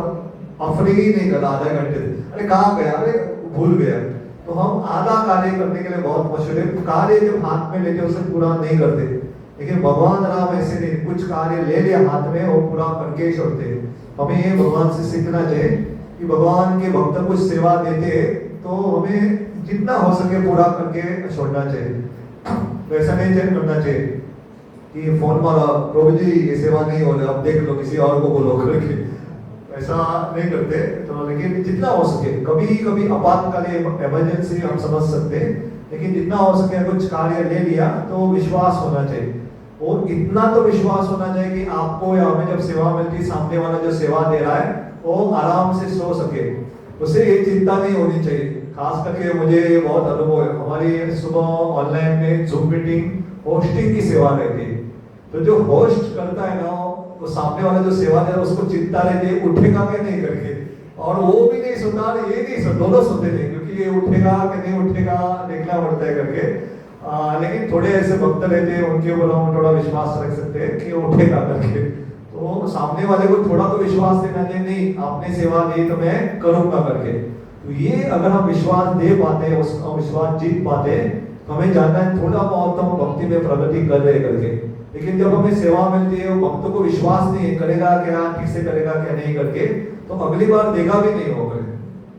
अफरी ही नहीं करा आधे घंटे, अरे कहाँ गया, अरे भूल गया। तो हम आधा कार्य करने के लिए बहुत मशहूर है, कार्य जब हाथ में लेते उसे पूरा नहीं करते। लेकिन भगवान राम ऐसे नहीं, कुछ कार्य ले लिया हाथ में वो पूरा करके छोड़ते। हमें ये भगवान से सीखना चाहिए कि भगवान के भक्त कुछ सेवा देते तो हमें जितना हो सके पूरा करके छोड़ना चाहिए। वैसा नहीं करना चाहिए कि फोन मारा, प्रभु जी ये सेवा नहीं हो रहा, अब देख लो किसी और को बोलो करके, ऐसा नहीं करते। तो लेकिन जितना हो सके, कभी कभी आपातकालीन इमरजेंसी हम समझ सकते हैं, लेकिन जितना हो सके कुछ कार्य ले लिया तो विश्वास होना चाहिए। और इतना तो विश्वास होना चाहिए कि आपको या हमें जब सेवा मिलती, सामने वाला जो सेवा दे रहा है वो आराम से सो सके, उसे ये चिंता नहीं होनी चाहिए। खास करके मुझे बहुत अनुभव है, हमारी सुबह ऑनलाइन में जूम मीटिंग होस्टिंग की सेवा रहती है, तो जो होस्ट करता है ना, वो सामने वाला जो सेवा दे रहा है उसको चिंता रहती है उठेगा क्या नहीं करके, और वो भी नहीं सुनता, ये नहीं सुन, दोनों सुनते थे, क्योंकि ये उठेगा कि नहीं उठेगा देखना पड़ता है करके। लेकिन थोड़े ऐसे भक्त रहते हैं, उनके ऊपर हम थोड़ा विश्वास रख सकते हैं कि उठेगा करके, तो सामने वाले को थोड़ा तो विश्वास देना चाहिए, नहीं आपने सेवा दी तो मैं करूंगा करके। तो ये अगर हम विश्वास दे पाते हैं, उसका विश्वास जीत पाते हैं, तो हमें जानना है थोड़ा बहुत तो हम भक्ति में प्रगति कर रहे करके। लेकिन जब हमें सेवा मिलती है, वो भक्त को विश्वास नहीं है, करेगा क्या, ठीक से करेगा क्या नहीं करके, तो अगली बार देगा भी नहीं होगा।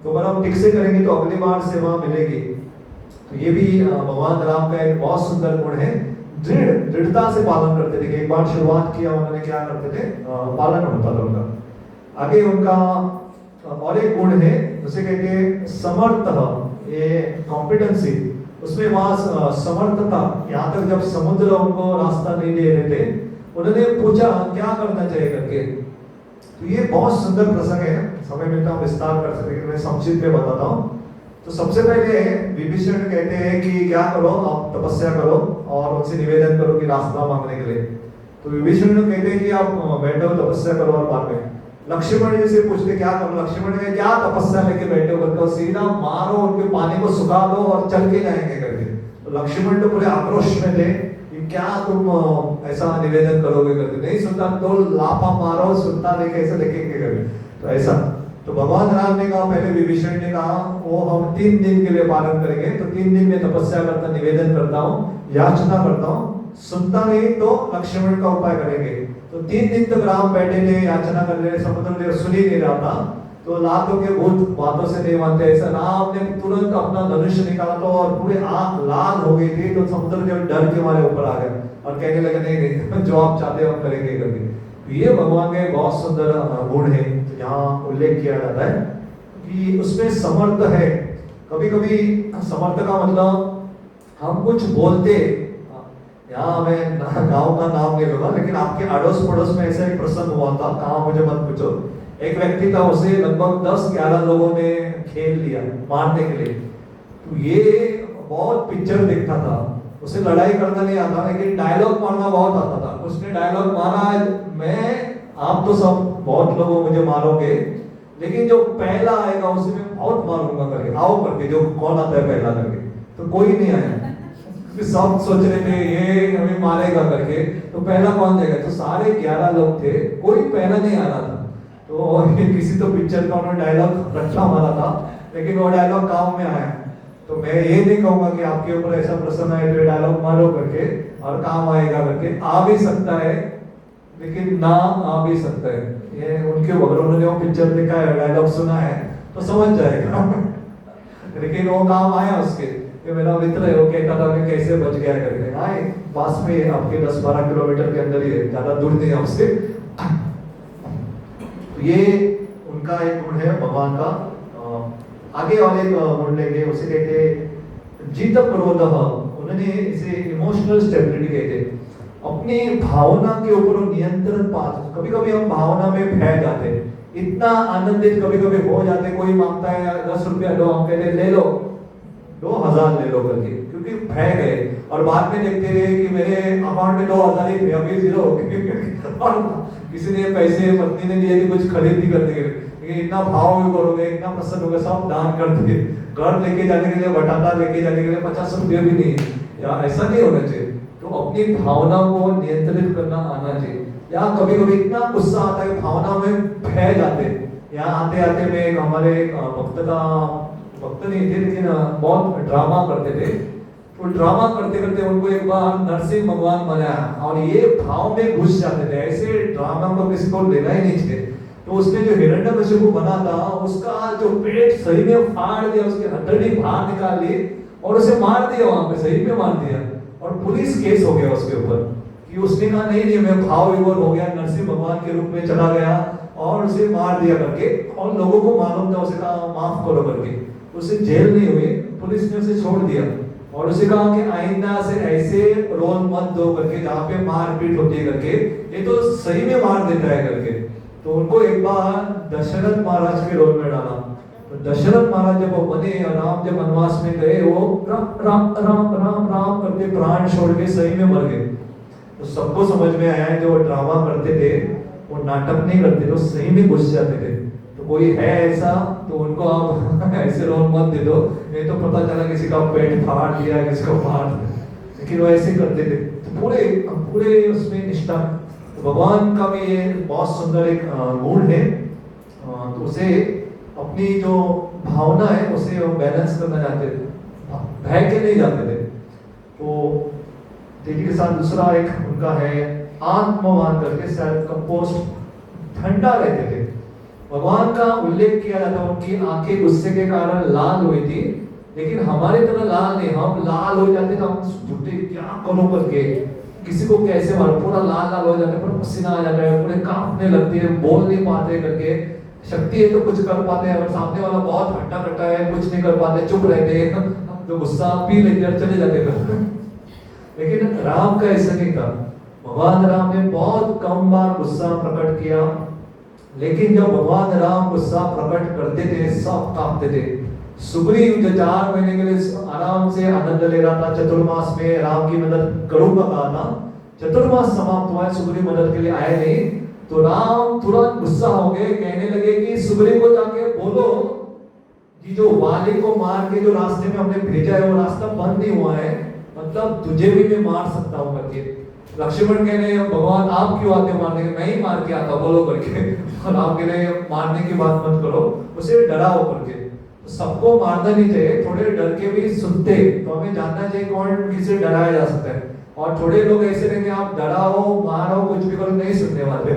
तो अगर हम ठीक से करेंगे तो अगली बार सेवा मिलेगी। तो ये भी भगवान राम का एक बहुत सुंदर गुण है, दृढ़ता से पालन करते थे। एक बार शुरुआत किया उन्होंने, क्या करते थे, पालन होता था उनका। आगे उनका और एक गुण है, उसे कहते हैं समर्थ, ये कॉम्पिटेंसी, उसमें वहां समर्थता। यहाँ तक जब समुद्र उनको रास्ता नहीं दे रहे थे, उन्होंने पूछा क्या करना चाहिए करके। तो ये बहुत सुंदर प्रसंग है, समय मिलता हूँ विस्तार कर सकते, मैं संक्षिप्त में बताता हूँ। तो सबसे पहले विभीषण कहते हैं कि क्या करो, आप तपस्या करो और उनसे निवेदन करो कि रास्ता मांगने के लिए। तो विभीषण कहते हैं कि आप बैठो तपस्या करो, और बाद में लक्ष्मण जी से पूछते क्या करो, लक्ष्मण ने क्या तपस्या लेके बैठे हो करके, सीधा मारो उनके पानी को सुखा दो और चल के जाएंगे करके। तो लक्ष्मण तो पूरे आक्रोश में थे कि क्या तुम ऐसा निवेदन करोगे करके, नहीं सुनता तो लाफा मारो, सुनता नहीं कैसे देखेंगे करके। तो ऐसा तो भगवान राम ने कहा, पहले विभीषण ने कहा वो हम 3 दिन के लिए पालन करेंगे, तो 3 दिन में तपस्या करता, निवेदन करता हूँ, याचना करता हूँ, सुनता नहीं तो लक्ष्मण का उपाय करेंगे। तो 3 दिन तक राम बैठे थे, याचना कर रहे, समुद्र देव सुन ही नहीं रहा था। तो लाखों के भूत बातों से नहीं मानते, ऐसा राम ने तुरंत अपना धनुष निकाला तो और पूरे आंख लाल हो गई थी। तो समुद्र देव डर के मारे ऊपर आ गए और कहने लगे नहीं जो आप चाहते हो हम करेंगे करके। तो ये भगवान के बहुत सुंदर गुण है, तो यहाँ उल्लेख किया जाता है कि उसमें समर्थ है। कभी कभी समर्थ का मतलब हम कुछ बोलते, यहाँ मैं गांव का नाम नहीं लूंगा, लेकिन आपके अड़ोस पड़ोस में ऐसा एक प्रसंग हुआ था, कहाँ मुझे मत पूछो। एक व्यक्ति था, उसे लगभग 10-11 लोगों ने खेल लिया मारने के लिए। तो ये बहुत पिक्चर देखता था, उसे लड़ाई करना नहीं आता, लेकिन डायलॉग मारना बहुत आता था। उसने डायलॉग मारा, मैं आप तो सब बहुत लोगों मुझे मारोगे, लेकिन जो पहला आएगा उसे मैं बहुत मारूंगा करके, आओ करके, जो कौन आता है पहला करके। तो कोई नहीं आया, क्योंकि सब सोच रहे थे ये हमें मारेगा करके, तो पहला कौन जाएगा, तो सारे 11 लोग थे, कोई पहला नहीं आ रहा था। तो किसी तो पिक्चर का उन्होंने डायलॉग रट्टा मारा था, लेकिन वो डायलॉग काम में आया। तो मैं ये नहीं कहूंगा कि आपके ऊपर ऐसा प्रसन्न है तो डायलॉग मारो करके और काम आएगा करके, आ भी सकता है लेकिन ना आ भी सकता है। ये उनके अगर उन्होंने वो पिक्चर देखा है, डायलॉग सुना है तो समझ जाएगा। लेकिन वो काम आया उसके, कि मेरा मित्र है वो कहता था मैं कैसे बच गया करके, आए पास में आपके 10-12 किलोमीटर के अंदर ही है, ज्यादा दूर नहीं आपसे। तो ये उनका एक गुण है भगवान का। आगे और एक गुण लेंगे, उसे कहते जीत क्रोध। उन्होंने इसे इमोशनल स्टेबिलिटी कहते, अपनी भावना के ऊपर नियंत्रण पाते। कभी कभी हम भावना में बह जाते, इतना आनंदित कभी कभी हो जाते, कोई मांगता है 10 रुपया दो, हम कहते ले लो, 2000 ले लो करके, क्योंकि बह गए। और बाद में देखते रहे कि मेरे अकाउंट में 2000 ही थे, अभी 0 हो गए। और किसी ने पैसे पत्नी ने दिए थे कुछ खरीदी करने के लिए, इतना भाव भी करोगे, इतना प्रसन्न होगा, सब दान कर दिए। घर लेके जाने के लिए, बटाटा लेके जाने के लिए 50 रुपये भी नहीं, या ऐसा नहीं होना चाहिए। तो अपनी भावना को नियंत्रित करना आना चाहिए। या कभी कभी इतना गुस्सा आता है, भावना में बह जाते। यहाँ आते आते में हमारे भक्त नहीं थे, लेकिन बहुत ड्रामा करते थे। तो ड्रामा करते करते उनको एक बार नरसिंह भगवान बनाया, और ये भाव में घुस जाते थे, ऐसे ड्रामा को किसी को लेना ही नहीं चाहिए। तो उसने जो हिरण्यकशिपु बना था, उसका जो पेट सही में फाड़ दिया, उसकी हथेली बाहर निकाल ली और उसे मार दिया, वहां पे सही में मार दिया। और पुलिस केस हो गया उसके ऊपर कि उसने कहा नहीं मैं भाव विभोर हो गया, नरसिंह भगवान के रूप में चला गया और उसे मार दिया करके। और लोगों को मालूम था, उसे कहा माफ करो करके, उसे जेल नहीं हुई, पुलिस ने उसे छोड़ दिया। और उसे कहा कि आइंदा से ऐसे रोल मत दो करके, जहाँ पे मारपीट होती है करके, ये तो सही में मार देता है करके। तो उनको एक बार दशरथ महाराज के रोल में डाला। तो दशरथ महाराज जब वो बने, राम जब वनवास में गए, वो राम राम राम राम राम करके प्राण छोड़ के सही में मर गए। तो सबको समझ में आया है जो ड्रामा करते थे वो नाटक नहीं करते थे, सही में घुस जाते थे। तो कोई है ऐसा तो उनको आप ऐसे रोल मत दे दो, नहीं तो पता चला किसी का पेट फाड़ दिया, किसी को फाड़ दिया। लेकिन वो ऐसे करते थे, तो पूरे पूरे उसमें निष्ठा। तो भगवान का भी ये बहुत सुंदर एक गुण है। तो उसे अपनी जो भावना है उसे बैलेंस करना चाहते थे, बह के नहीं जाते थे। तो तेजी के साथ दूसरा एक उनका है आत्मवान करके, सेल्फ कंपोस्ट, ठंडा रहते थे। भगवान का उल्लेख किया जाता है, उनकी आंखें गुस्से के कारण लाल हुई थी, लेकिन हमारी तरह लाल नहीं। हम लाल हो जाते तो हम झूठे क्या करो करके, किसी को कैसे मारो, पूरा लाल लाल हो जाते, पूरा पसीना आ जाता है, पूरे कांपने लगते हैं, बोल नहीं पाते करके। शक्ति है तो कुछ कर पाते हैं, अगर सामने वाला बहुत हट्टा कट्टा है, कुछ नहीं कर पाते, चुप रहते हैं, तो गुस्सा पी लेते हैं, चले जाते हैं। लेकिन राम का ऐसा नहीं था। भगवान राम ने बहुत कम बार गुस्सा प्रकट किया, लेकिन जब भगवान राम गुस्सा प्रकट करते थे सब कांपते थे। सुग्रीव जो 4 महीने के लिए आराम से आनंद ले रहा था, चतुर्मास में राम की मदद करूंगा कहा था, चतुर्मास समाप्त हुआ, सुग्रीव मदद के लिए आए नहीं। तो राम तुरंत गुस्सा हो गए, कहने लगे कि सुग्रीव को जाके बोलो कि जो वाली को मार के जो रास्ते में हमने भेजा है वो रास्ता बंद नहीं हुआ है, मतलब तुझे भी मैं मार सकता हूँ करके। लक्ष्मण कहने भगवान आप क्यों आते मारने के, मैं ही मार के आता बोलो करके। और आप कह रहे मारने की बात मत करो, उसे डराओ करके। तो सबको मारना नहीं चाहिए, थोड़े डर के भी सुनते। तो हमें जानना चाहिए कौन किसे डराया जा सकता है। और थोड़े लोग ऐसे रहेंगे आप डराओ मारो कुछ भी करो, नहीं सुनने वाले,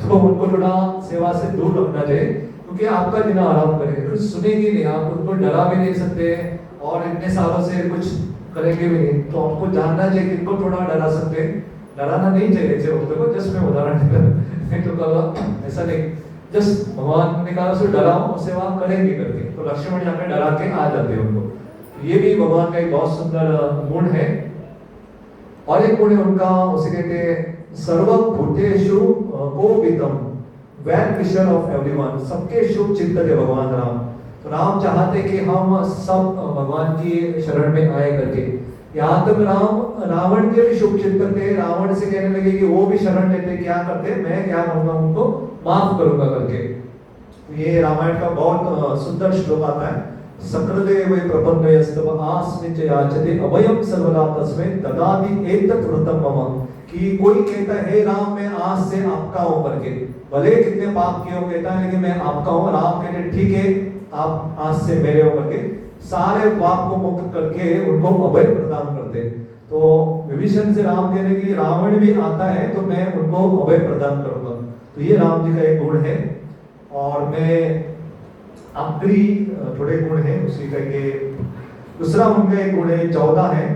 तो उनको थोड़ा सेवा से दूर रखना चाहिए, क्योंकि आपका जीना आराम करेंगे, कुछ सुनेगी नहीं, आप उनको डरा भी नहीं सकते और इतने सालों से कुछ करेंगे भी नहीं। तो आपको जानना चाहिए कि इनको थोड़ा डरा सकते हैं, डराना नहीं चाहिए ऐसे वक्त को। जस्ट मैं उदाहरण नहीं तो कल ऐसा नहीं, जस्ट भगवान ने कहा उसे डराओ, सेवा करेंगे करके। तो लक्ष्मण यहाँ पे डरा के आ जाते हैं उनको। ये भी भगवान का एक बहुत सुंदर गुण है। और एक गुण है उनका, उसे कहते हैं सर्वभूतेषु कोपितम, वेल विशर ऑफ एवरीवन, सबके शुभ चिंतक है भगवान राम। तो राम चाहते कि हम सब भगवान की शरण में आए करके। यहाँ तक राम रावण के भी शुभ चिंतक थे, रावण से कहने लगे कि वो भी शरण लेते, क्या करते, मैं क्या करूंगा उनको माफ करूंगा करके। ये रामायण का बहुत सुंदर श्लोक आता है। सकृदे वै प्रपन्नयस्तव आस्मिन् च याचते अभयं सर्वदा तस्मै ददाति एतत् व्रतं मम। कि कोई कहता है हे राम मैं आज से आपका हूं करके, भले कितने पाप किए हो कहता है लेकिन मैं आपका हूं। राम कहते ठीक है आप आज से मेरे हो करके सारे पाप को मुक्त करके उनको अभय प्रदान करते। तो विभीषण से राम कहने की रावण भी आता है तो मैं उनको अभय प्रदान करूंगा। तो ये राम जी का एक गुण है। और मैं आखिरी थोड़े गुण है उसी का के दूसरा उनका एक गुण है 14 है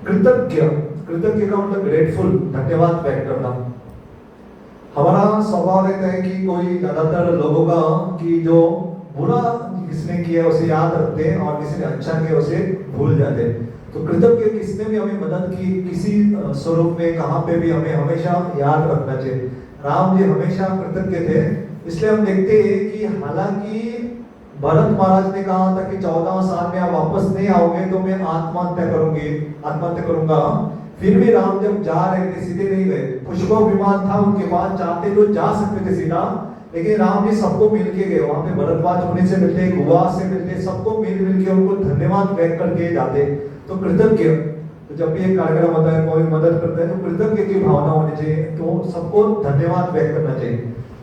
कृतज्ञ। कृतज्ञ का मतलब ग्रेटफुल, धन्यवाद व्यक्त करना। हमारा स्वभाव रहता है कि कोई ज्यादातर लोगों का कि जो बुरा किसने किया उसे याद रखते हैं और किसी ने अच्छा किया उसे भूल जाते हैं। तो कृतज्ञ किसने भी हमें मदद की किसी स्वरूप में कहां पे भी हमें हमेशा याद रखना चाहिए। राम जी हमेशा कृतज्ञ थे। इसलिए हम देखते हैं कि हालांकि भरत महाराज ने कहा था कि 14 साल में आप वापस नहीं आओगे तो मैं आत्महत्या करूंगा। फिर भी राम जब जा रहे थे सीधे नहीं गए, पुष्पक विमान था उनके पास, चाहते तो जा सकते थे सीधा, लेकिन राम जी सबको मिल के गए। वहां पे भरद्वाज मुनि से मिलते, गुहा से मिलते, सबको मिल के उनको धन्यवाद व्यक्त करके जाते। तो कृतज्ञ, तो जब भी एक कार्यक्रम होता है कोई मदद करता है तो कृतज्ञ की भावना होनी चाहिए, तो सबको धन्यवाद व्यक्त करना चाहिए।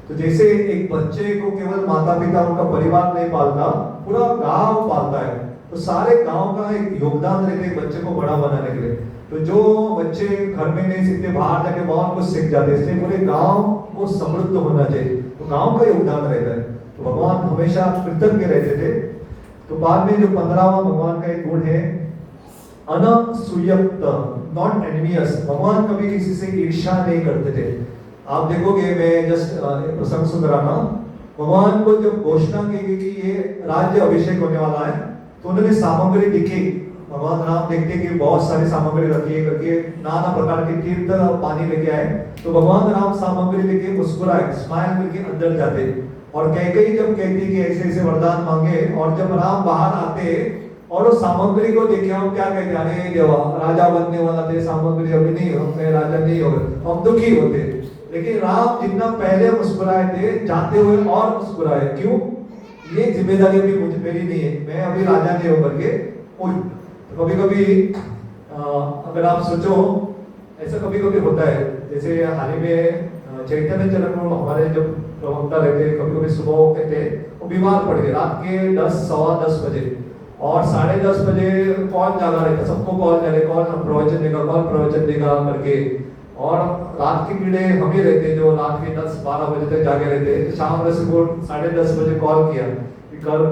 तो जैसे एक बच्चे को केवल माता पिता उनका परिवार नहीं पालता, पूरा गांव पालता है। तो सारे गांव का एक योगदान रहता है बच्चे को बड़ा बनाने के लिए। तो जो बच्चे घर में नहीं सीखते बाहर जाके बहुत कुछ सीख जाते, इसलिए पूरे गांव को समृद्ध होना चाहिए। तो गांव का योगदान रहता है। तो भगवान हमेशा कृतज्ञ रहते थे। तो बाद में जो 15वां भगवान का एक गुण है अनसूयक्त, नॉट एनवियस। भगवान कभी किसी से ईर्ष्या नहीं करते थे। आप देखोगे, मैं जस्ट प्रसंग सुन रहा था, भगवान को जब घोषणा की गई कि ये राज्य अभिषेक होने वाला है तो उन्होंने सामग्री दिखी। भगवान राम देखते कि बहुत सारी सामग्री रखी है करके, नाना प्रकार के तीर्थ पानी लेके आए। तो भगवान राम सामग्री लेके मुस्कुराए, स्माइल करके अंदर जाते। और कैकेयी जब कहती कि ऐसे ऐसे वरदान मांगे, और जब राम बाहर आते और उस सामग्री को देखे हम क्या कहते, अरे देवा राजा बनने वाला थे, सामग्री अभी नहीं हो, मैं राजा नहीं हो, हम दुखी होते। लेकिन राम जितना पहले मुस्कुराए थे, जाते हुए और मुस्कुराए। क्यों? ये जिम्मेदारी अभी मुझे मेरी नहीं है, मैं अभी राजा नहीं हो करके। तो कभी कभी अगर आप सोचो, ऐसा कभी कभी होता है। जैसे हाल ही में चैतन्य चरण हमारे जो प्रवक्ता रहते, कभी कभी सुबह होते थे, वो बीमार पड़ गए रात के 10 सवा 10 बजे, और 10:30 बजे कौन जागा रहता, सबको कॉल करे, कौन प्रवचन देगा करके। और रात के कीड़े हम ही रहते जो रात के 10-12 बजे तक जागे रहते। शाम में सुबह 10:30 बजे कॉल किया कि कल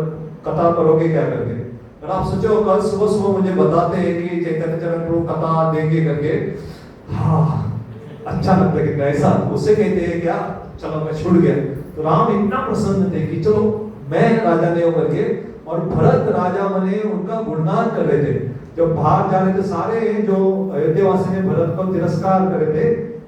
कथा करोगे क्या करके। और आप सोचो कल सुबह सुबह मुझे बताते हैं कि चैतन्य चरण प्रभु कथा देंगे करके, हाँ अच्छा लगता है कि ऐसा उसे कहते हैं क्या, चलो मैं छूट गया। तो राम इतना प्रसन्न थे कि चलो मैं राजा नहीं होकर के, और भरत राजा बने, उनका गुणगान कर रहे थे। जब बाहर जा रहे थे सारे जो अयोध्यावासी ने भरत को तिरस्कार कर रहे थे,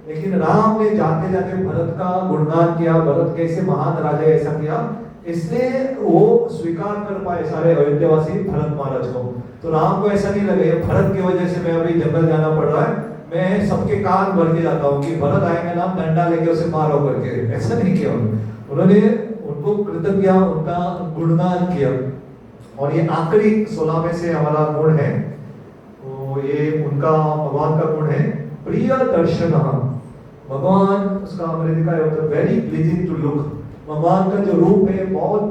लेकिन राम ने जाते जाते भरत का गुणगान किया, भरत कैसे महान राजा ऐसा किया, इसलिए वो स्वीकार कर पाए सारे अयोध्यावासी भरत महाराज को। तो राम को ऐसा नहीं लगे भरत की वजह से मैं अभी जंगल जाना पड़ रहा है, मैं सबके कान भर के जाता हूँ कि भरत आएंगे ना डंडा लेके उसे मारो करके, ऐसा नहीं किया उन्होंने। उनको कृतज्ञ, उनका गुणगान किया। और ये आखिरी 16 में से हमारा गुण है, तो ये उनका भगवान का गुण है प्रिय दर्शन। भगवान उसका अंग्रेजी का मतलब वेरी प्लीजिंग टू लुक। भगवान का जो रूप है बहुत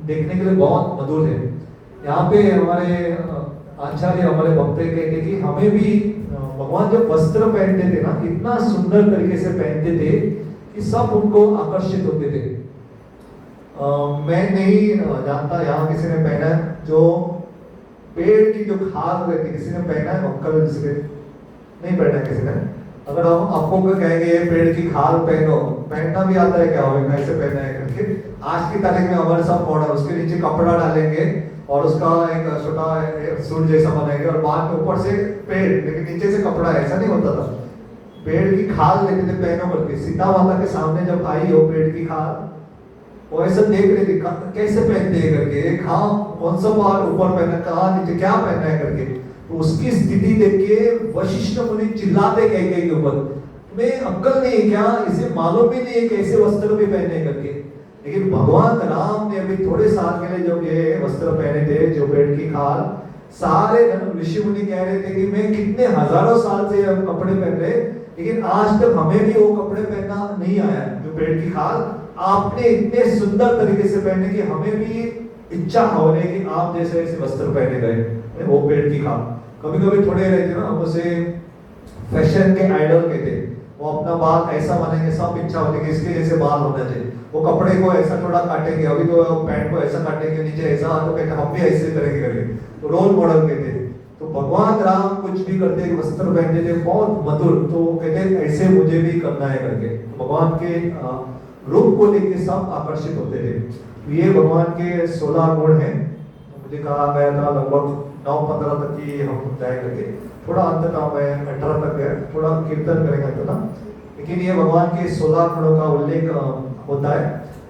देखने के लिए बहुत मधुर है। यहाँ पे हमारे आचार्य हमारे भक्त कहते कि हमें भी भगवान जब वस्त्र पहनते थे ना, इतना सुंदर तरीके से पहनते थे कि सब उनको आकर्षित होते थे। मैं नहीं जानता यहाँ किसी ने पहना है, जो पेड़ की जो खाल रहती किसी ने पहना है, अंकल जिसने नहीं पहना है किसी ने। अगर हम आपको कहेंगे पेड़ की खाल पहनो, पहनना भी आता है क्या, हमें कैसे पहना है करके, आज की तारीख में हमारे साथ मॉडल उसके नीचे कपड़ा डालेंगे और उसका एक छोटा सूट जैसा बनाएंगे और बाद में ऊपर से पेड़, लेकिन नीचे से कपड़ा, ऐसा नहीं होता था। पेड़ की खाल लेते थे पहनो करके। सीता माता के सामने जब आई हो पेड़ की खाल, वो ऐसा देख रही थी कैसे पहनते हैं करके, कहाँ कौन सा बार ऊपर पहना, कहाँ नीचे क्या पहना है करके। तो उसकी स्थिति देख के वशिष्ठ मुनि चिल्लाते कैकेयी के ऊपर, तुम्हें अक्ल नहीं है क्या, इसे मालूम भी नहीं है कैसे वस्त्र भी पहने करके। लेकिन भगवान राम ने अभी थोड़े साल के लिए जब ये वस्त्र पहने थे, जो पेड़ की खाल, सारे ऋषि मुनि कह रहे थे कि मैं कितने हजारों साल से अब कपड़े पहन रहे, लेकिन आज तक हमें भी वो कपड़े पहनना नहीं आया जो पेड़ की खाल आपने इतने सुंदर तरीके से पहने कि हमें भी इच्छा हो रही कि आप जैसे ऐसे वस्त्र पहने गए वो पेड़ की खाल। कभी कभी थोड़े रहते ना, हम उसे फैशन के आइडल कहते, वो अपना बाल ऐसा बनेंगे, सब इच्छा होती है कि इसके जैसे बाल होना चाहिए, वो कपड़े को ऐसा थोड़ा काटेंगे, अभी तो पैंट को ऐसा काटेंगे नीचे ऐसा, तो कहते हम भी ऐसे करेंगे करके, तो रोल मॉडल कहते। तो भगवान राम कुछ भी करते, वस्त्र पहनते थे बहुत मधुर, तो वो कहते ऐसे मुझे भी करना है करके। तो भगवान के रूप को लेके सब आकर्षित होते थे। तो ये भगवान के 16 गुण हैं। मुझे कहा गया था लगभग 9-15 तक की हम जाए करके, थोड़ा अंत था, मैं 18 तक गया, थोड़ा कीर्तन करेंगे था, लेकिन ये भगवान के 16 गुणों का उल्लेख होता है।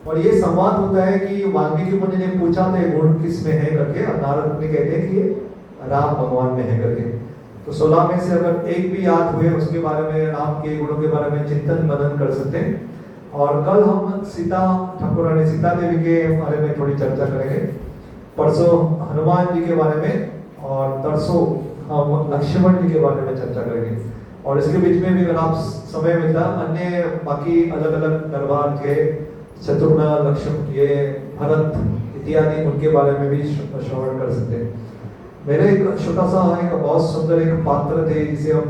और ये संवाद होता है कि वाल्मीकि मुनि ने पूछा था ये गुण किस में है करके, और नारद मुनि कहते हैं कि राम भगवान में है करके। तो 16 में से अगर एक भी याद हुए उसके बारे में, राम के गुणों के बारे में चिंतन मनन कर सकते हैं। और कल हम सीता ठाकुरानी सीता देवी के बारे में थोड़ी चर्चा करेंगे, परसों हनुमान जी के बारे में, और तरसों हम लक्ष्मण जी के बारे में चर्चा करेंगे। और इसके बीच में भी अगर आप समय मिलता, अन्य बाकी अलग अलग दरबार के शत्रुघ्न, लक्ष्मण, ये भरत इत्यादि, उनके बारे में भी श्रवण कर सकते हैं। मेरे एक छोटा सा एक बहुत सुंदर एक पात्र थे जिसे हम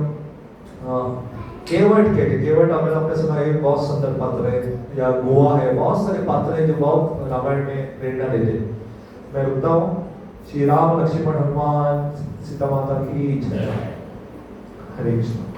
केवट कहते। केवट अगर आपने सुना है, बहुत सुंदर पात्र है, या गोवा है, बहुत सारे पात्र हैं जो बहुत रामायण में प्रेरणा देते। मैं रुकता हूँ। श्री राम, लक्ष्मण, हनुमान, सीता माता की जय। हरे कृष्ण।